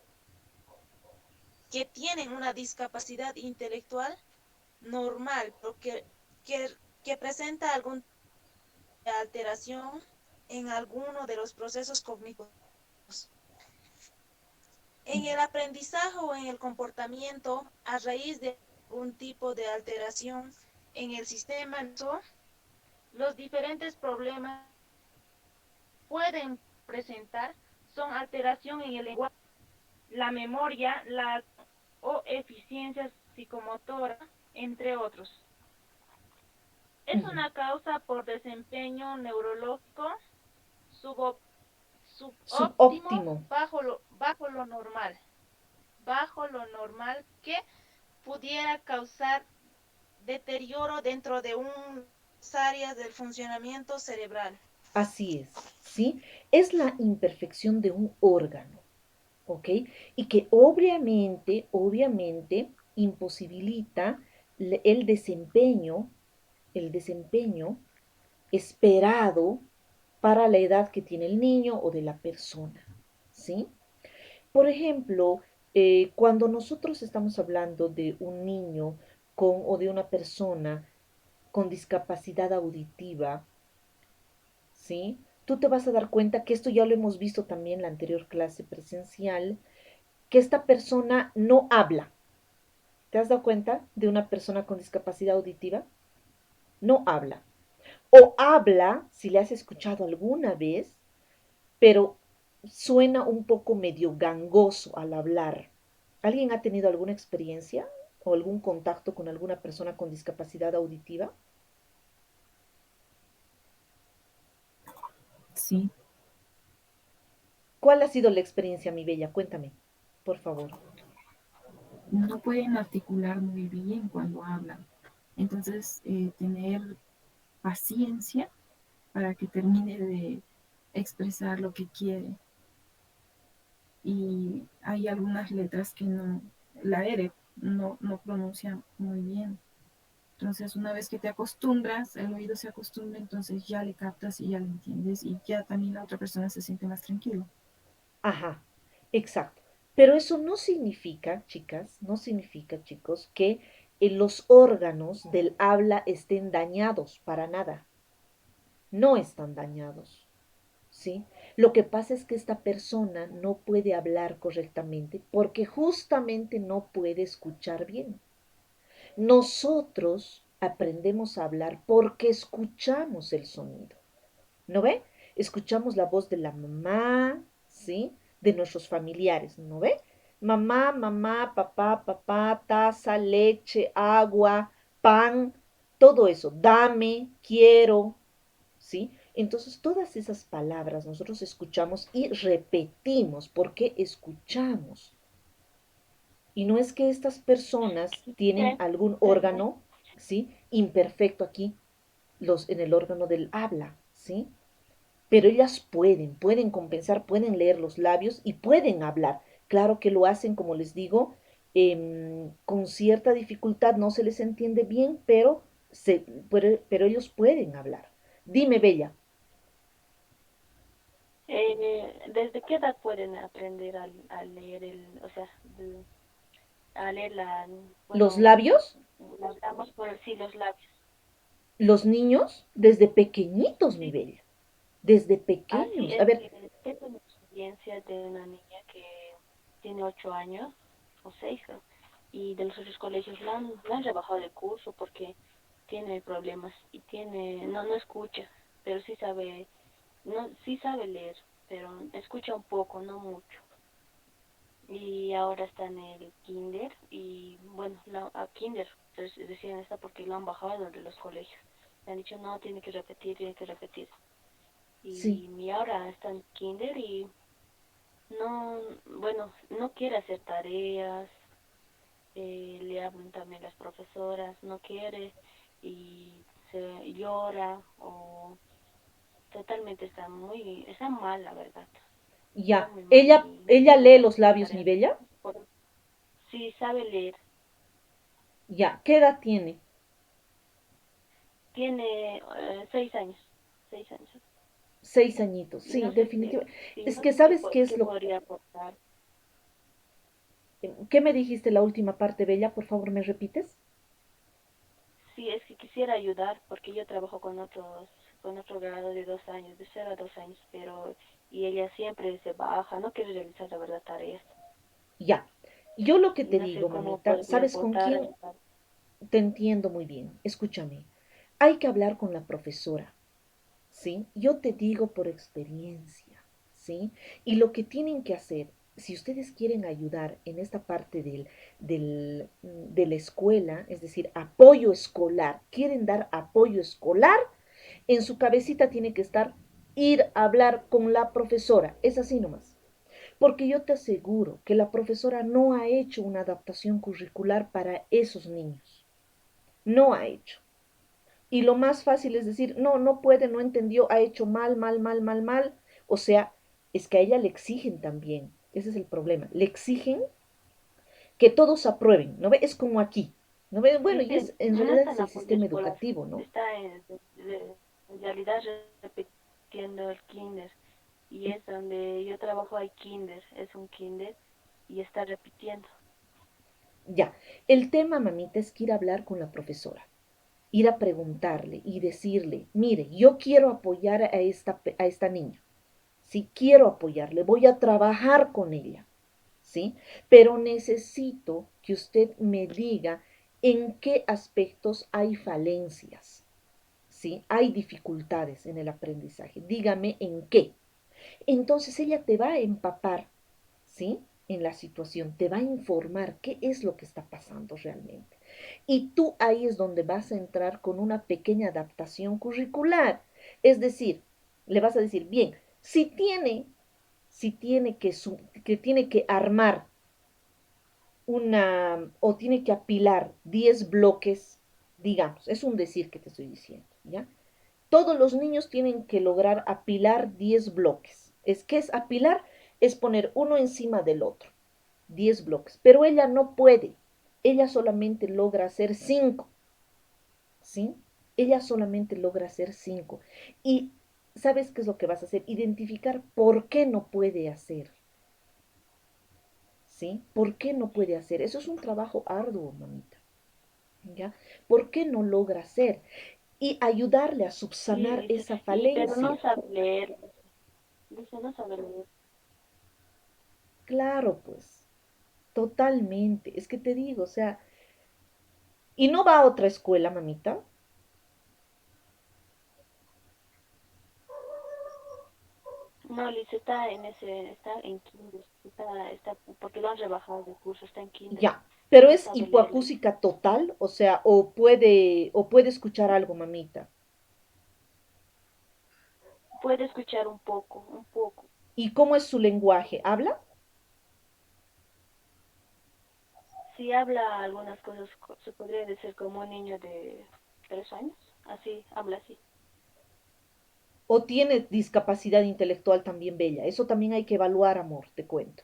que tienen una discapacidad intelectual normal, porque que, que presenta alguna alteración en alguno de los procesos cognitivos. En el aprendizaje o en el comportamiento, a raíz de algún tipo de alteración en el sistema nervioso, los diferentes problemas pueden presentar son alteración en el lenguaje, la memoria, o eficiencia psicomotora, entre otros. Es una causa por desempeño neurológico subóptimo Subóptimo. bajo lo normal que pudiera causar deterioro dentro de unas áreas del funcionamiento cerebral. Así es, ¿sí? Es la imperfección de un órgano, ¿ok? Y que obviamente imposibilita el desempeño esperado para la edad que tiene el niño o de la persona, ¿sí? Por ejemplo, cuando nosotros estamos hablando de un niño o de una persona con discapacidad auditiva, ¿sí? Tú te vas a dar cuenta que esto ya lo hemos visto también en la anterior clase presencial, que esta persona no habla. ¿Te has dado cuenta de una persona con discapacidad auditiva? No habla. O habla, si le has escuchado alguna vez, pero suena un poco medio gangoso al hablar. ¿Alguien ha tenido alguna experiencia o algún contacto con alguna persona con discapacidad auditiva? Sí, ¿Cuál ha sido la experiencia, mi bella? Cuéntame, por favor. no pueden articular muy bien cuando hablan. Entonces, tener paciencia para que termine de expresar lo que quiere. Y hay algunas letras que no, la R no pronuncia muy bien. Entonces, una vez que te acostumbras, el oído se acostumbra, entonces ya le captas y ya le entiendes y ya también la otra persona se siente más tranquilo. Ajá, exacto. Pero eso no significa, chicas, no significa, chicos, que los órganos del habla estén dañados, para nada. No están dañados, ¿sí? Lo que pasa es que esta persona no puede hablar correctamente porque justamente no puede escuchar bien. Nosotros aprendemos a hablar porque escuchamos el sonido. ¿No ve? Escuchamos la voz de la mamá, ¿sí? De nuestros familiares, ¿no ve? Mamá, mamá, papá, papá, taza, leche, agua, pan, todo eso. Dame, quiero, ¿sí? Entonces, todas esas palabras nosotros escuchamos y repetimos porque escuchamos. Y no es que estas personas tienen algún órgano, ¿sí? Imperfecto aquí, en el órgano del habla, ¿sí? Pero ellas pueden compensar, pueden leer los labios y pueden hablar. Claro que lo hacen, como les digo, con cierta dificultad, no se les entiende bien, pero ellos pueden hablar. Dime, Bella. ¿Desde qué edad pueden aprender a leer a leer Los bueno, labios, hablamos por sí, los labios? los niños, desde pequeñitos, mi Sí. Bella, desde Así pequeños. A es ver, que tengo una experiencia de una niña que tiene 8 años o 6, creo, y de los otros colegios la han rebajado de curso porque tiene problemas y no escucha, pero sí sabe leer, pero escucha un poco, no mucho. Y ahora está en el kinder y bueno, a kinder recién está porque lo han bajado de los colegios. Le han dicho, no, tiene que repetir, tiene que repetir. sí, Y ahora está en kinder y no, bueno, no quiere hacer tareas, le hablan también las profesoras, no quiere y se llora o totalmente está mal, la verdad, está ya. muy mal Ella, y no ella quiere lee hacer los labios, mi tareas. Bella. Sí, sabe leer, Ya. ¿Qué edad tiene? tiene 6 años, 6 años. 6 añitos. Y Sí, no sé qué, definitivamente. sí, Es no que sé sabes qué es qué podría aportar. ¿Qué me dijiste la última parte, Bella? Por favor, ¿me repites? Sí, es que quisiera ayudar porque yo trabajo con otro grado de 2 años, de 0 a 2 años, y ella siempre se baja, no quiere realizar la verdad tareas. Ya. Yo lo que Y te no sé digo, cómo mamita, podría ¿sabes con aportar, quién? ayudar. te entiendo muy bien. Escúchame. Hay que hablar con la profesora, ¿sí? Yo te digo por experiencia, ¿sí? Y lo que tienen que hacer, si ustedes quieren ayudar en esta parte de la escuela, es decir, apoyo escolar, quieren dar apoyo escolar, en su cabecita tiene que estar ir a hablar con la profesora. Es así nomás. Porque yo te aseguro que la profesora no ha hecho una adaptación curricular para esos niños. No ha hecho. Y lo más fácil es decir, no, no puede, no entendió, ha hecho mal, mal, mal, mal, mal. O sea, es que a ella le exigen también. Ese es el problema. Le exigen que todos aprueben, ¿no ve? Es como aquí, ¿no ve? Bueno, y Dice, es, en no realidad está es en el apoyo sistema escolar, educativo, ¿no? está en realidad repitiendo el kinder. Y es donde yo trabajo, hay kinder, es un kinder y está repitiendo. Ya, el tema, mamita, es que ir a hablar con la profesora, ir a preguntarle y decirle, mire, yo quiero apoyar a esta niña, sí, quiero apoyarle, voy a trabajar con ella, ¿sí? Pero necesito que usted me diga en qué aspectos hay falencias, ¿sí? Hay dificultades en el aprendizaje. Dígame en qué. Entonces ella te va a empapar, ¿sí? En la situación, te va a informar qué es lo que está pasando realmente. Y tú ahí es donde vas a entrar con una pequeña adaptación curricular. Es decir, le vas a decir, bien, si tiene que armar o tiene que apilar 10 bloques, digamos, es un decir que te estoy diciendo, ¿ya? Todos los niños tienen que lograr apilar 10 bloques. ¿Qué es apilar? Es poner uno encima del otro, 10 bloques. Pero ella no puede, ella solamente logra hacer 5, ¿sí? Ella solamente logra hacer 5. Y ¿sabes qué es lo que vas a hacer? Identificar por qué no puede hacer. ¿Sí? ¿Por qué no puede hacer? Eso es un trabajo arduo, mamita. ¿Ya? ¿Por qué no logra hacer? Y ayudarle a Sí, subsanar dice, esa pero no falencia. sabe leer, dice, no sabe leer. Claro, pues, totalmente. Es que te digo, o sea, ¿y no va a otra escuela, mamita? No, Liz, está en kinder, porque lo han rebajado de curso, está en kinder, Ya, pero no es sabe leer, Liz. hipoacúsica total, o sea, o puede escuchar algo, mamita. Puede escuchar un poco, un poco. ¿Y cómo es su lenguaje? ¿Habla? Si habla algunas cosas, se podría decir como un niño de 3 años, así, habla así. ¿O tiene discapacidad intelectual también bella? Eso también hay que evaluar, amor, te cuento.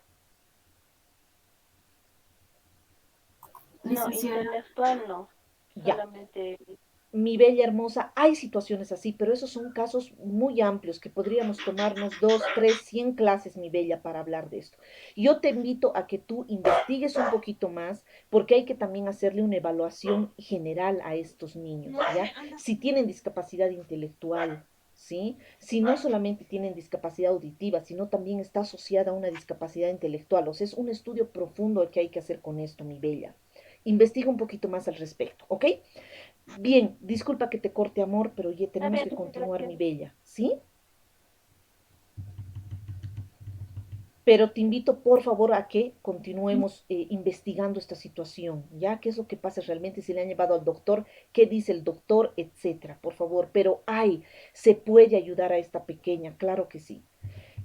No, Licenciada, intelectual no, Ya, solamente, mi bella hermosa, hay situaciones así, pero esos son casos muy amplios que podríamos tomarnos 2, 3, 100 clases, mi bella, para hablar de esto. Yo te invito a que tú investigues un poquito más, porque hay que también hacerle una evaluación general a estos niños, ¿ya? Si tienen discapacidad intelectual, ¿sí? Si no solamente tienen discapacidad auditiva, sino también está asociada a una discapacidad intelectual. O sea, es un estudio profundo el que hay que hacer con esto, mi bella. Investiga un poquito más al respecto, ¿ok? Bien, disculpa que te corte, amor, pero ya está tenemos bien, que continuar, gracias. mi bella, ¿sí? Pero te invito, por favor, a que continuemos investigando esta situación, ¿ya? ¿Qué es lo que pasa realmente? Si le han llevado al doctor, qué dice el doctor, etcétera, por favor. Pero se puede ayudar a esta pequeña, claro que sí.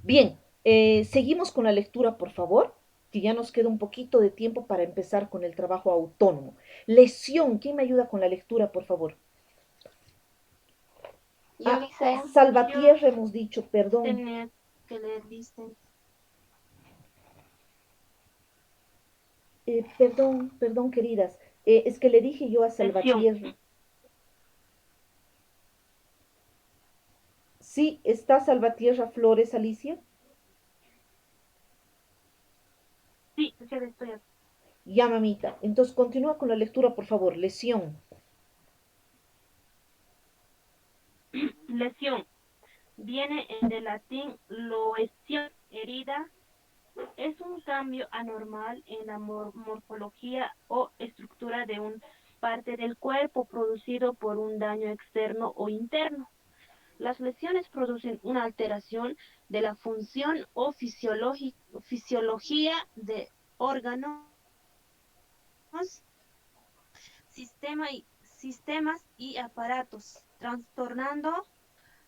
Bien, seguimos con la lectura, por favor, que ya nos queda un poquito de tiempo para empezar con el trabajo autónomo. Lesión, ¿quién me ayuda con la lectura, por favor? Yo, Ah, Lice, yo Salvatierra hemos dicho, perdón. tenía que leer, Lice. Perdón, perdón, queridas. Es que le dije yo a Lesión. Salvatierra. Sí, está Salvatierra Flores, Alicia. Sí, sí, estoy aquí. Ya, mamita. Entonces, continúa con la lectura, por favor. Lesión. Lesión. Viene del latín loesión, herida. Es un cambio anormal en la morfología o estructura de un parte del cuerpo producido por un daño externo o interno. Las lesiones producen una alteración de la función o fisiología de órganos, sistemas y aparatos, trastornando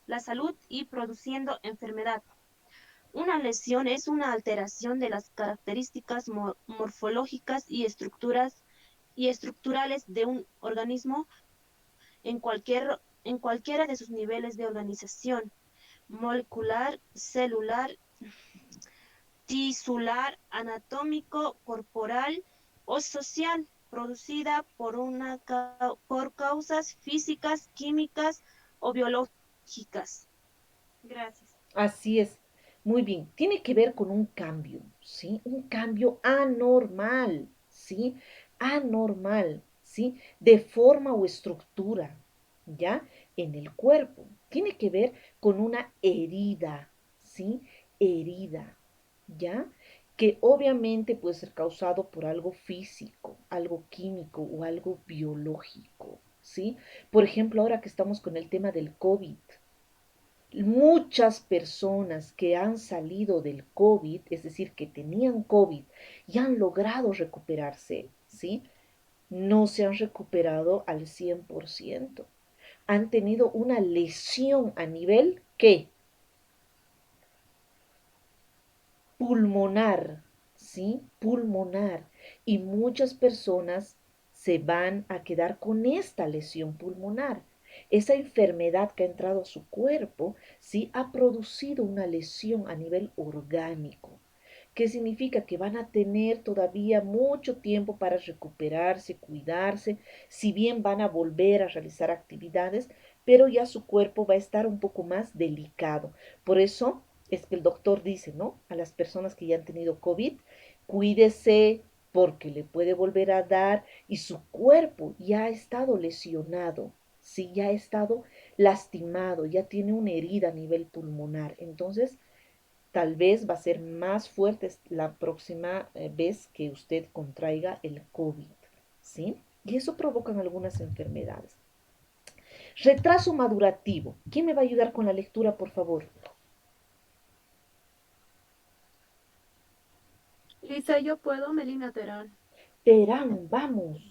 la salud y produciendo enfermedad. Una lesión es una alteración de las características morfológicas y estructurales de un organismo en cualquiera de sus niveles de organización, molecular, celular, tisular, anatómico, corporal o social, producida por causas físicas, químicas o biológicas. Gracias. Así es. Muy bien. Tiene que ver con un cambio, ¿sí? Un cambio anormal, ¿sí? Anormal, ¿sí? De forma o estructura, ¿ya? En el cuerpo. Tiene que ver con una herida, ¿sí? Herida, ¿ya? Que obviamente puede ser causado por algo físico, algo químico o algo biológico, ¿sí? Por ejemplo, ahora que estamos con el tema del COVID, muchas personas que han salido del COVID, es decir, que tenían COVID y han logrado recuperarse, ¿sí? No se han recuperado al 100%. Han tenido una lesión a nivel, ¿qué? Pulmonar, ¿sí? Pulmonar. Y muchas personas se van a quedar con esta lesión pulmonar. Esa enfermedad que ha entrado a su cuerpo, sí, ha producido una lesión a nivel orgánico. ¿Qué significa? Que van a tener todavía mucho tiempo para recuperarse, cuidarse, si bien van a volver a realizar actividades, pero ya su cuerpo va a estar un poco más delicado. Por eso es que el doctor dice, ¿no? A las personas que ya han tenido COVID, cuídese porque le puede volver a dar y su cuerpo ya ha estado lesionado, sí, ya ha estado lastimado, ya tiene una herida a nivel pulmonar. Entonces, tal vez va a ser más fuerte la próxima vez que usted contraiga el COVID, ¿sí? Y eso provocan algunas enfermedades. Retraso madurativo. ¿Quién me va a ayudar con la lectura, por favor? Lisa, yo puedo, Melina Terán. Terán, vamos.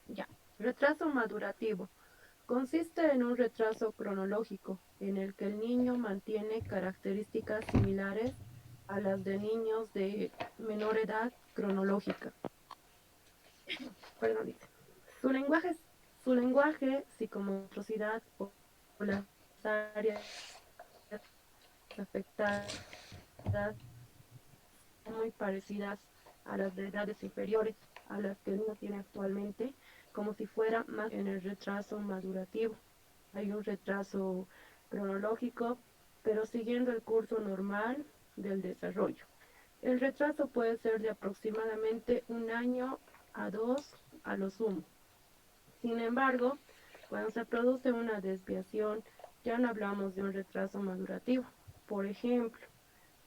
Ya. Retraso madurativo. Consiste en un retraso cronológico en el que el niño mantiene características similares a las de niños de menor edad cronológica. Perdón, dice. Su lenguaje, psicomotricidad o las áreas afectadas son muy parecidas a las de edades inferiores a las que el niño tiene actualmente, como si fuera más en el retraso madurativo. Hay un retraso cronológico, pero siguiendo el curso normal del desarrollo. El retraso puede ser de aproximadamente 1 año a 2 a lo sumo. Sin embargo, cuando se produce una desviación, ya no hablamos de un retraso madurativo. Por ejemplo,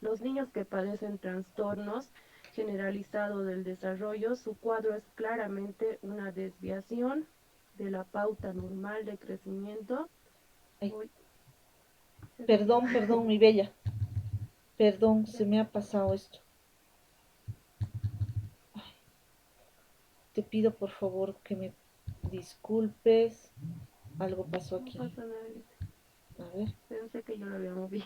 los niños que padecen trastornos generalizados del desarrollo, su cuadro es claramente una desviación de la pauta normal de crecimiento. Ay, Uy, perdón, mi bella. Perdón, se me ha pasado esto. Ay, te pido por favor que me disculpes. Algo pasó no aquí. pasa nada. A ver. Pensé que yo lo había movido.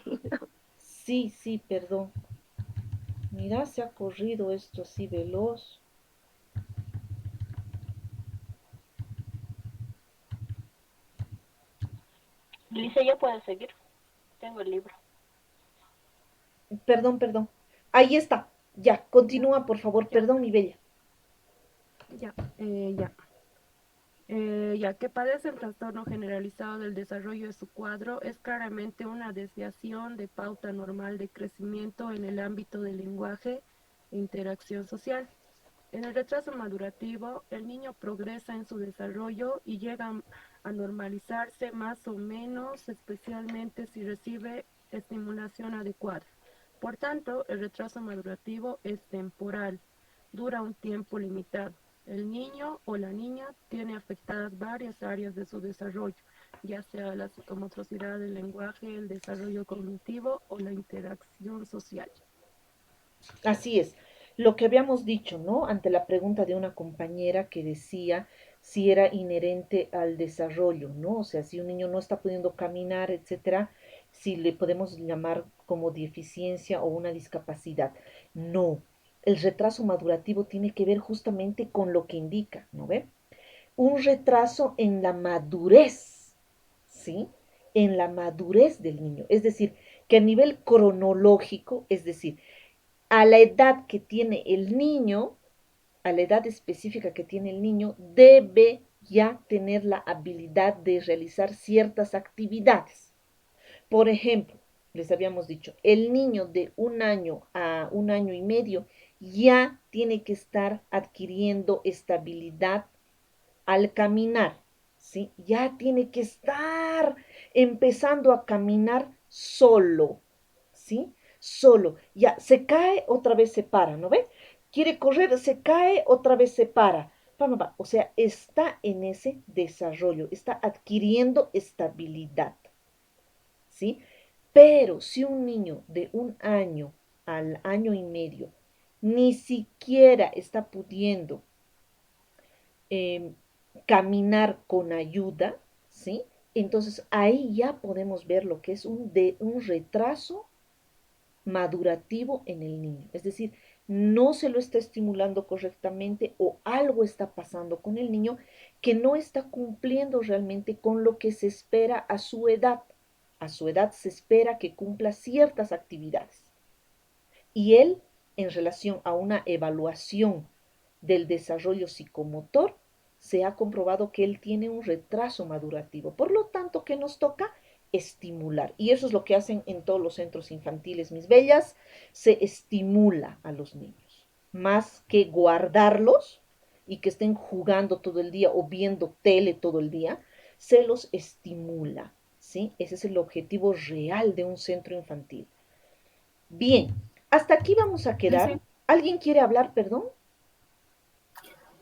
Sí, sí, perdón. Mira, se ha corrido esto así veloz. Lisa, ya puedes seguir. Tengo el libro. Perdón. Ahí está. Ya, Ya, continúa, por favor. ya, Perdón, mi bella. ya. Ya que padece el trastorno generalizado del desarrollo de su cuadro, es claramente una desviación de pauta normal de crecimiento en el ámbito del lenguaje e interacción social. En el retraso madurativo, el niño progresa en su desarrollo y llega a normalizarse más o menos, especialmente si recibe estimulación adecuada. Por tanto, el retraso madurativo es temporal, dura un tiempo limitado. El niño o la niña tiene afectadas varias áreas de su desarrollo, ya sea la psicomotricidad, el lenguaje, el desarrollo cognitivo o la interacción social. Así es, lo que habíamos dicho, ¿no? Ante la pregunta de una compañera que decía si era inherente al desarrollo, ¿no? O sea, si un niño no está pudiendo caminar, etcétera, si le podemos llamar como deficiencia o una discapacidad. No, el retraso madurativo tiene que ver justamente con lo que indica, ¿no ve? Un retraso en la madurez, ¿sí? En la madurez del niño. Es decir, que a nivel cronológico, es decir, a la edad que tiene el niño, a la edad específica que tiene el niño, debe ya tener la habilidad de realizar ciertas actividades. Por ejemplo, les habíamos dicho, el niño de 1 año a 1 año y medio ya tiene que estar adquiriendo estabilidad al caminar, ¿sí? Ya tiene que estar empezando a caminar solo, ¿sí? Solo. Ya se cae, otra vez se para, ¿no ve? Quiere correr, se cae, otra vez se para. O sea, está en ese desarrollo, está adquiriendo estabilidad, ¿sí? Pero si un niño de 1 año al 1 año y medio ni siquiera está pudiendo eh, caminar con ayuda, ¿sí? Entonces ahí ya podemos ver lo que es un retraso madurativo en el niño. Es decir, no se lo está estimulando correctamente o algo está pasando con el niño que no está cumpliendo realmente con lo que se espera a su edad. A su edad se espera que cumpla ciertas actividades. Y él, en relación a una evaluación del desarrollo psicomotor, se ha comprobado que él tiene un retraso madurativo. Por lo tanto, ¿qué nos toca? Estimular. Y eso es lo que hacen en todos los centros infantiles, mis bellas. Se estimula a los niños. Más que guardarlos y que estén jugando todo el día o viendo tele todo el día, se los estimula. ¿Sí? Ese es el objetivo real de un centro infantil. Bien, hasta aquí vamos a quedar. ¿Alguien quiere hablar, perdón?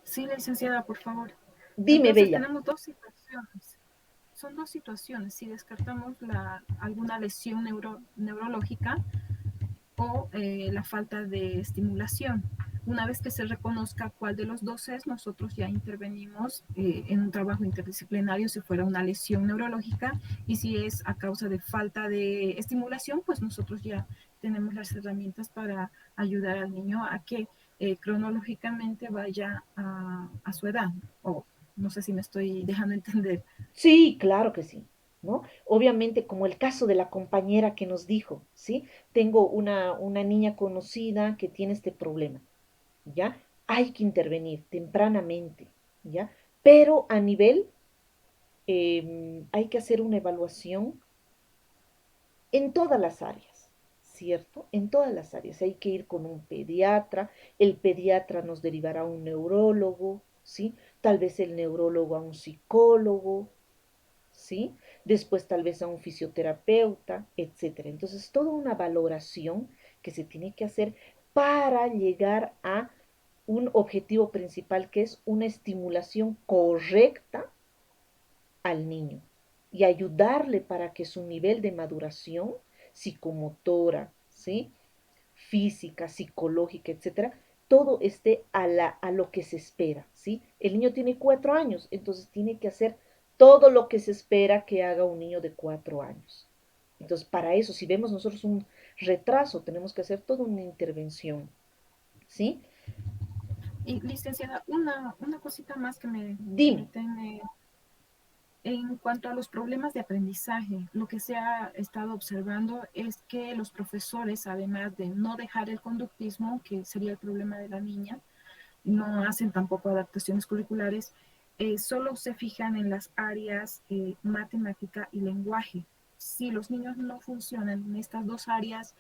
Sí, licenciada, por favor. Dime, Entonces Bella. tenemos dos situaciones. Son dos situaciones. Si descartamos alguna lesión neurológica o la falta de estimulación. Una vez que se reconozca cuál de los dos es, nosotros ya intervenimos en un trabajo interdisciplinario si fuera una lesión neurológica, y si es a causa de falta de estimulación, pues nosotros ya tenemos las herramientas para ayudar al niño a que cronológicamente vaya a su edad, o no sé si me estoy dejando entender. Sí, claro que sí, ¿no? Obviamente, como el caso de la compañera que nos dijo, ¿sí? Tengo una niña conocida que tiene este problema, ¿ya? Hay que intervenir tempranamente, ¿ya? Pero a nivel, hay que hacer una evaluación en todas las áreas, ¿cierto? En todas las áreas. Hay que ir con un pediatra, el pediatra nos derivará a un neurólogo, ¿sí? Tal vez el neurólogo a un psicólogo, ¿sí? Después tal vez a un fisioterapeuta, etcétera. Entonces, toda una valoración que se tiene que hacer para llegar a un objetivo principal que es una estimulación correcta al niño y ayudarle para que su nivel de maduración psicomotora, ¿sí? Física, psicológica, etcétera, todo esté a lo que se espera, ¿sí? El niño tiene 4 años, entonces tiene que hacer todo lo que se espera que haga un niño de 4 años. Entonces, para eso, si vemos nosotros un retraso, tenemos que hacer toda una intervención, ¿sí? Y licenciada, una cosita más que me Dime. tiene. En cuanto a los problemas de aprendizaje, lo que se ha estado observando es que los profesores, además de no dejar el conductismo, que sería el problema de la niña, no hacen tampoco adaptaciones curriculares, solo se fijan en las áreas matemática y lenguaje. Si los niños no funcionan en estas dos áreas,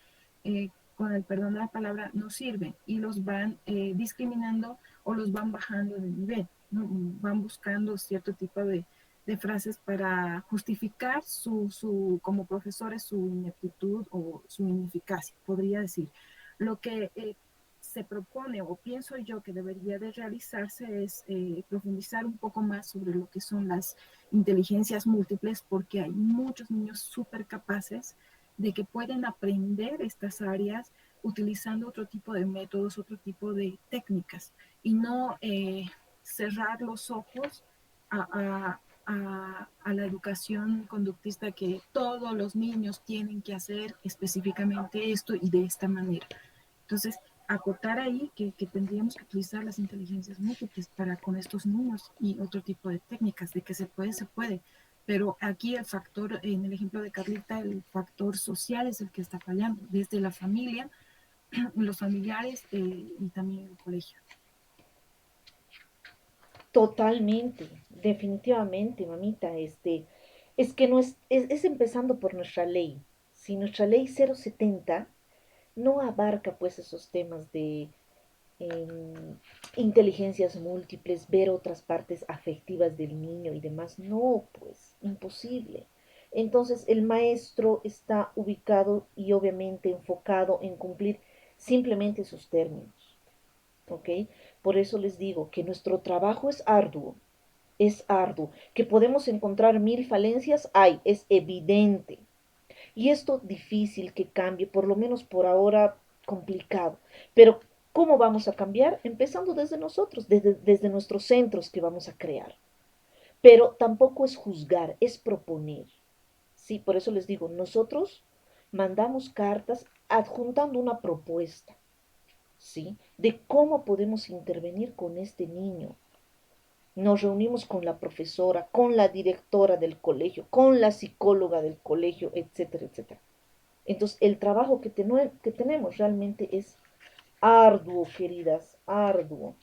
con el perdón de la palabra, no sirven y los van discriminando o los van bajando de nivel, ¿no? Van buscando cierto tipo de frases para justificar como profesores su ineptitud o su ineficacia, podría decir. Lo que se propone o pienso yo que debería de realizarse es profundizar un poco más sobre lo que son las inteligencias múltiples, porque hay muchos niños súper capaces de que pueden aprender estas áreas utilizando otro tipo de métodos, otro tipo de técnicas, y no cerrar los ojos a la educación conductista que todos los niños tienen que hacer específicamente esto y de esta manera. Entonces, acotar ahí que tendríamos que utilizar las inteligencias múltiples para con estos niños y otro tipo de técnicas, de que se puede, se puede. Pero aquí el factor, en el ejemplo de Carlita, el factor social es el que está fallando, desde la familia, los familiares y también el colegio. Totalmente, definitivamente, mamita, es que no es empezando por nuestra ley. Si nuestra ley 070 no abarca pues esos temas de em, inteligencias múltiples, ver otras partes afectivas del niño y demás, no, pues, imposible. Entonces el maestro está ubicado y obviamente enfocado en cumplir simplemente sus términos, ¿ok? Por eso les digo que nuestro trabajo es arduo, que podemos encontrar mil falencias, hay, es evidente. Y esto difícil que cambie, por lo menos por ahora complicado. Pero ¿cómo vamos a cambiar? Empezando desde nosotros, desde nuestros centros que vamos a crear. Pero tampoco es juzgar, es proponer. Sí, por eso les digo, nosotros mandamos cartas adjuntando una propuesta, ¿sí? De cómo podemos intervenir con este niño. Nos reunimos con la profesora, con la directora del colegio, con la psicóloga del colegio, etcétera, etcétera. Entonces, el trabajo que tenemos realmente es arduo, queridas, arduo,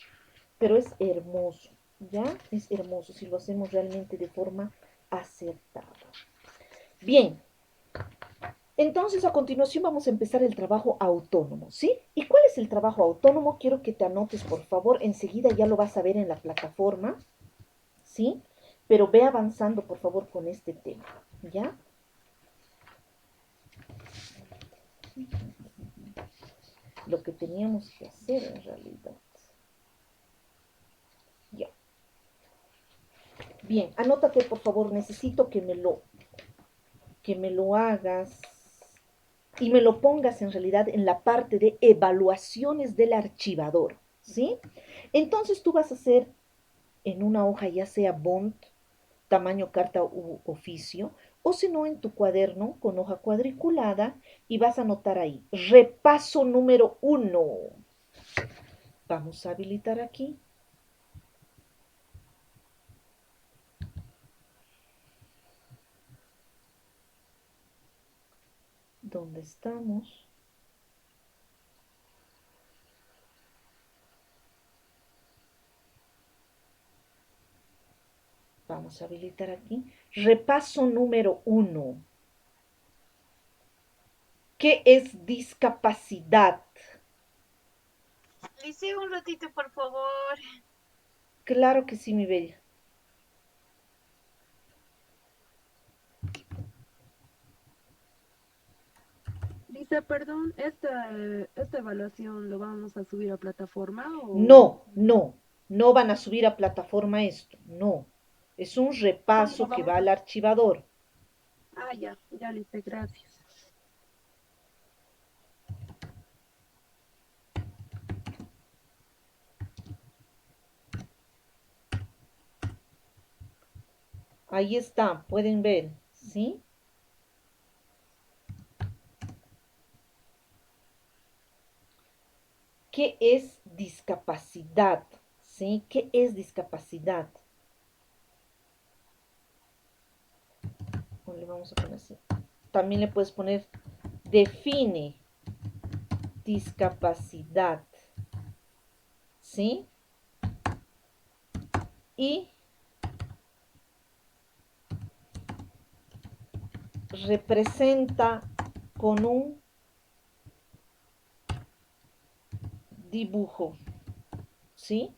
pero es hermoso, ¿ya? Es hermoso si lo hacemos realmente de forma acertada. Bien, entonces a continuación vamos a empezar el trabajo autónomo, ¿sí? ¿Y cuál es el trabajo autónomo? Quiero que te anotes, por favor, enseguida ya lo vas a ver en la plataforma, ¿sí? Pero ve avanzando, por favor, con este tema, ¿ya? Lo que teníamos que hacer en realidad. Ya. Bien, anótate, por favor, necesito que me lo hagas y me lo pongas en realidad en la parte de evaluaciones del archivador, ¿sí? Entonces tú vas a hacer en una hoja, ya sea bond, tamaño carta u oficio, o si no en tu cuaderno con hoja cuadriculada y vas a anotar ahí, repaso número 1. Vamos a habilitar aquí. ¿Dónde estamos? Vamos a habilitar aquí. Repaso número 1. ¿Qué es discapacidad? Lice, un ratito, por favor. Claro que sí, mi bella. Lisa, perdón, esta evaluación lo vamos a subir a plataforma o No, no, no van a subir a plataforma esto, no. Es un solo lo repaso que vamos va al archivador. Ah, ya, Lisa, gracias. Ahí está, pueden ver, ¿sí? ¿Qué es discapacidad? ¿Sí? ¿Qué es discapacidad? Le vamos a poner así. También le puedes poner define discapacidad, ¿sí? Y representa con un dibujo, ¿sí?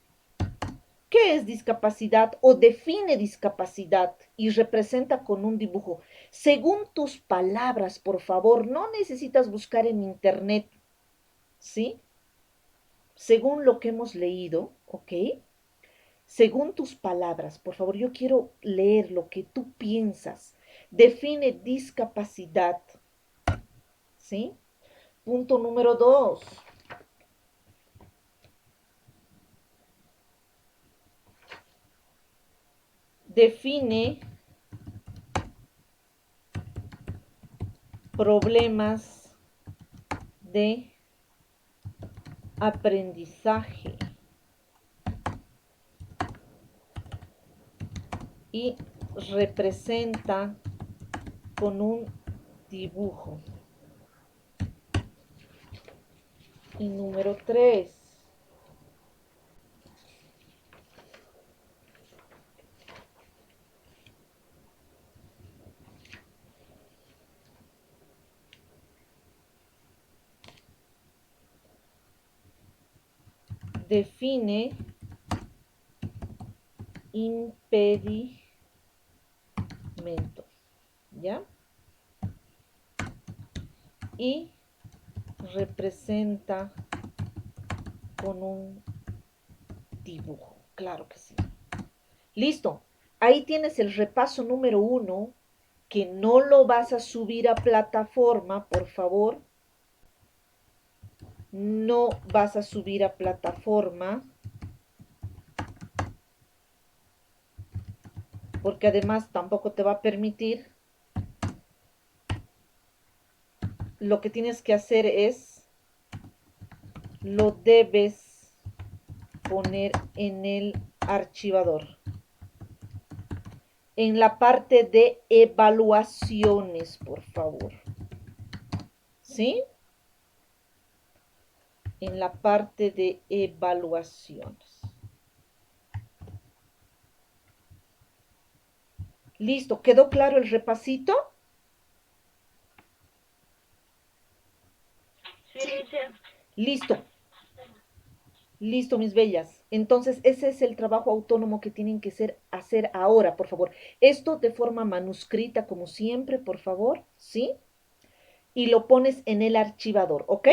¿Qué es discapacidad o define discapacidad y representa con un dibujo? Según tus palabras, por favor, no necesitas buscar en internet, ¿sí? según lo que hemos leído, ¿ok? Según tus palabras, por favor, yo quiero leer lo que tú piensas. Define discapacidad, ¿sí? Punto número 2. Define problemas de aprendizaje y representa con un dibujo. Y número 3. Define impedimento, ¿ya? Y representa con un dibujo, claro que sí. Listo, ahí tienes el repaso número 1, que no lo vas a subir a plataforma, por favor. No vas a subir a plataforma, porque además tampoco te va a permitir. Lo que tienes que hacer es, lo debes poner en el archivador, en la parte de evaluaciones, por favor. ¿Sí? En la parte de evaluaciones. Listo, ¿quedó claro el repasito? Sí, Listo. Listo, mis bellas. Entonces, ese es el trabajo autónomo que tienen que hacer ahora, por favor. Esto de forma manuscrita, como siempre, por favor, ¿sí? Y lo pones en el archivador, ¿ok?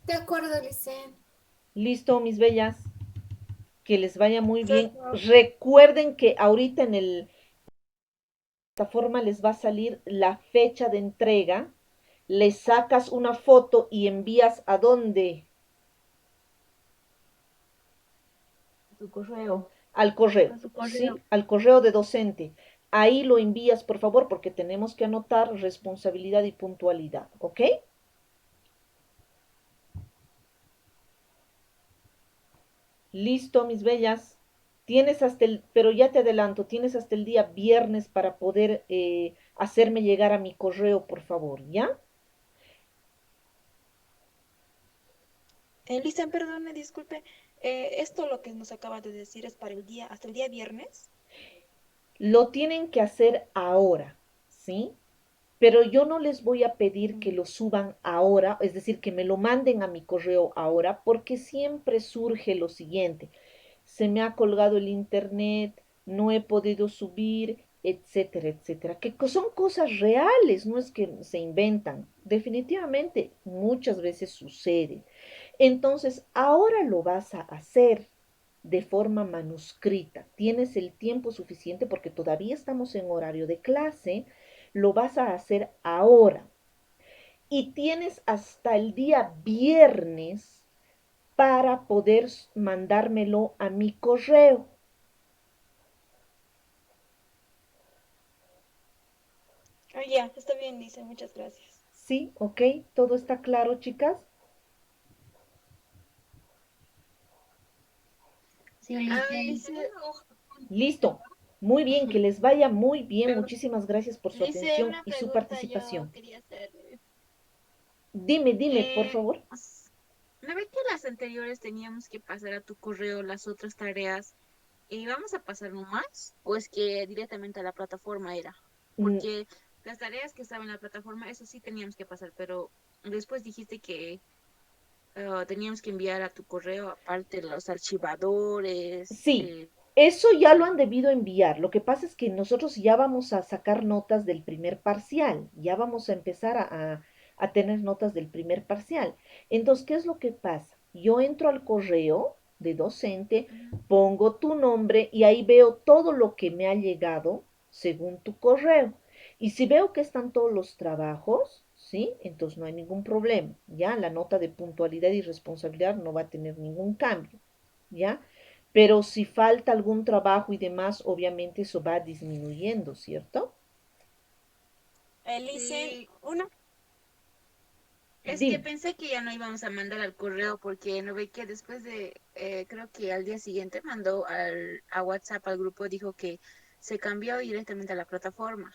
De acuerdo, Licen. Listo, mis bellas. Que les vaya muy bien. Recuerden que ahorita en el plataforma les va a salir la fecha de entrega. Le sacas una foto y envías a dónde. Tu correo. Al correo, A su correo. ¿sí? Al correo de docente. Ahí lo envías, por favor, porque tenemos que anotar responsabilidad y puntualidad, ¿ok? Listo, mis bellas. Tienes hasta el, pero ya te adelanto, tienes hasta el día viernes para poder hacerme llegar a mi correo, por favor, ¿ya? Lisa, perdone, disculpe. Esto lo que nos acaba de decir es para el día, hasta el día viernes. Lo tienen que hacer ahora, ¿sí? Pero yo no les voy a pedir que lo suban ahora, es decir, que me lo manden a mi correo ahora, porque siempre surge lo siguiente. Se me ha colgado el internet, no he podido subir, etcétera, etcétera, que son cosas reales, no es que se inventan. Definitivamente muchas veces sucede. Entonces, ahora lo vas a hacer de forma manuscrita. Tienes el tiempo suficiente porque todavía estamos en horario de clase. Lo vas a hacer ahora. Y tienes hasta el día viernes para poder mandármelo a mi correo. Ah, ya, está bien, Lisa, muchas gracias. ¿Sí? ¿Ok? ¿Todo está claro, chicas? Sí, Licen. Listo. Muy bien, que les vaya muy bien. Muchísimas gracias por su Lice, atención una y su pregunta yo participación. quería hacer. Dime, por favor. ¿No ve que las anteriores teníamos que pasar a tu correo las otras tareas? ¿Vamos a pasar nomás? ¿O es que directamente a la plataforma era? Mm, Porque las tareas que estaban en la plataforma, eso sí teníamos que pasar, pero después dijiste que teníamos que enviar a tu correo, aparte los archivadores. Sí, eso ya lo han debido enviar. Lo que pasa es que nosotros ya vamos a sacar notas del primer parcial, ya vamos a empezar a tener notas del primer parcial. Entonces, ¿qué es lo que pasa? Yo entro al correo de docente, pongo tu nombre y ahí veo todo lo que me ha llegado según tu correo. Y si veo que están todos los trabajos, ¿sí? Entonces no hay ningún problema, ¿ya? La nota de puntualidad y responsabilidad no va a tener ningún cambio, ¿ya? Pero si falta algún trabajo y demás, obviamente eso va disminuyendo, ¿cierto? Licen, Sí, una, es que Dime. pensé que ya no íbamos a mandar al correo porque no ve que después de, creo que al día siguiente mandó a WhatsApp al grupo, dijo que se cambió directamente a la plataforma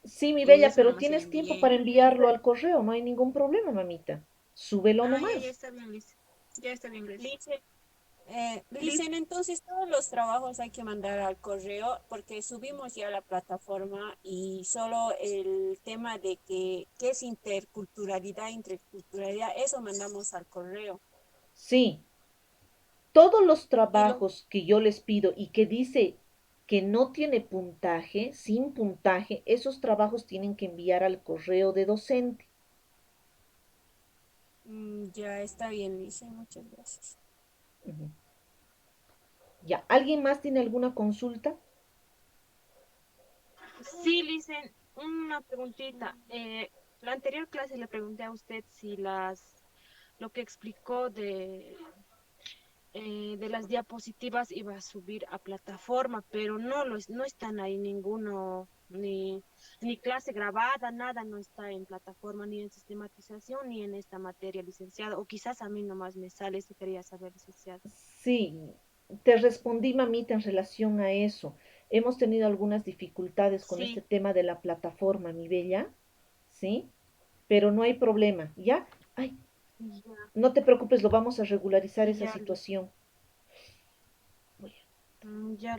Sí, mi y bella, eso pero nomás se lo tienes tiempo para envié. enviarlo al correo, no hay ningún problema, mamita. Súbelo Ah, ya, ya nomás. está bien, Liz. Ya está bien, gracias. Licen, Licen, entonces todos los trabajos hay que mandar al correo porque subimos ya a la plataforma y solo el tema de que qué es interculturalidad, interculturalidad, eso mandamos al correo. Sí, todos los Y lo, trabajos que yo les pido y que dice que no tiene puntaje, sin puntaje, esos trabajos tienen que enviar al correo de docente. ya está bien, Licen, muchas gracias. Ujú. Ya, ¿alguien más tiene alguna consulta? Sí, Licen, una preguntita. La anterior clase le pregunté a usted si lo que explicó de las diapositivas iba a subir a plataforma, pero no están ahí ninguno, ni clase grabada, nada no está en plataforma, ni en sistematización, ni en esta materia, licenciada. O quizás a mí nomás me sale, eso quería saber, licenciada. Sí, te respondí, mamita, en relación a eso. Hemos tenido algunas dificultades con este Sí, tema de la plataforma, mi bella, ¿sí? Pero no hay problema, ¿ya? Ay, ya, no te preocupes, lo vamos a regularizar esa ya, situación. ya,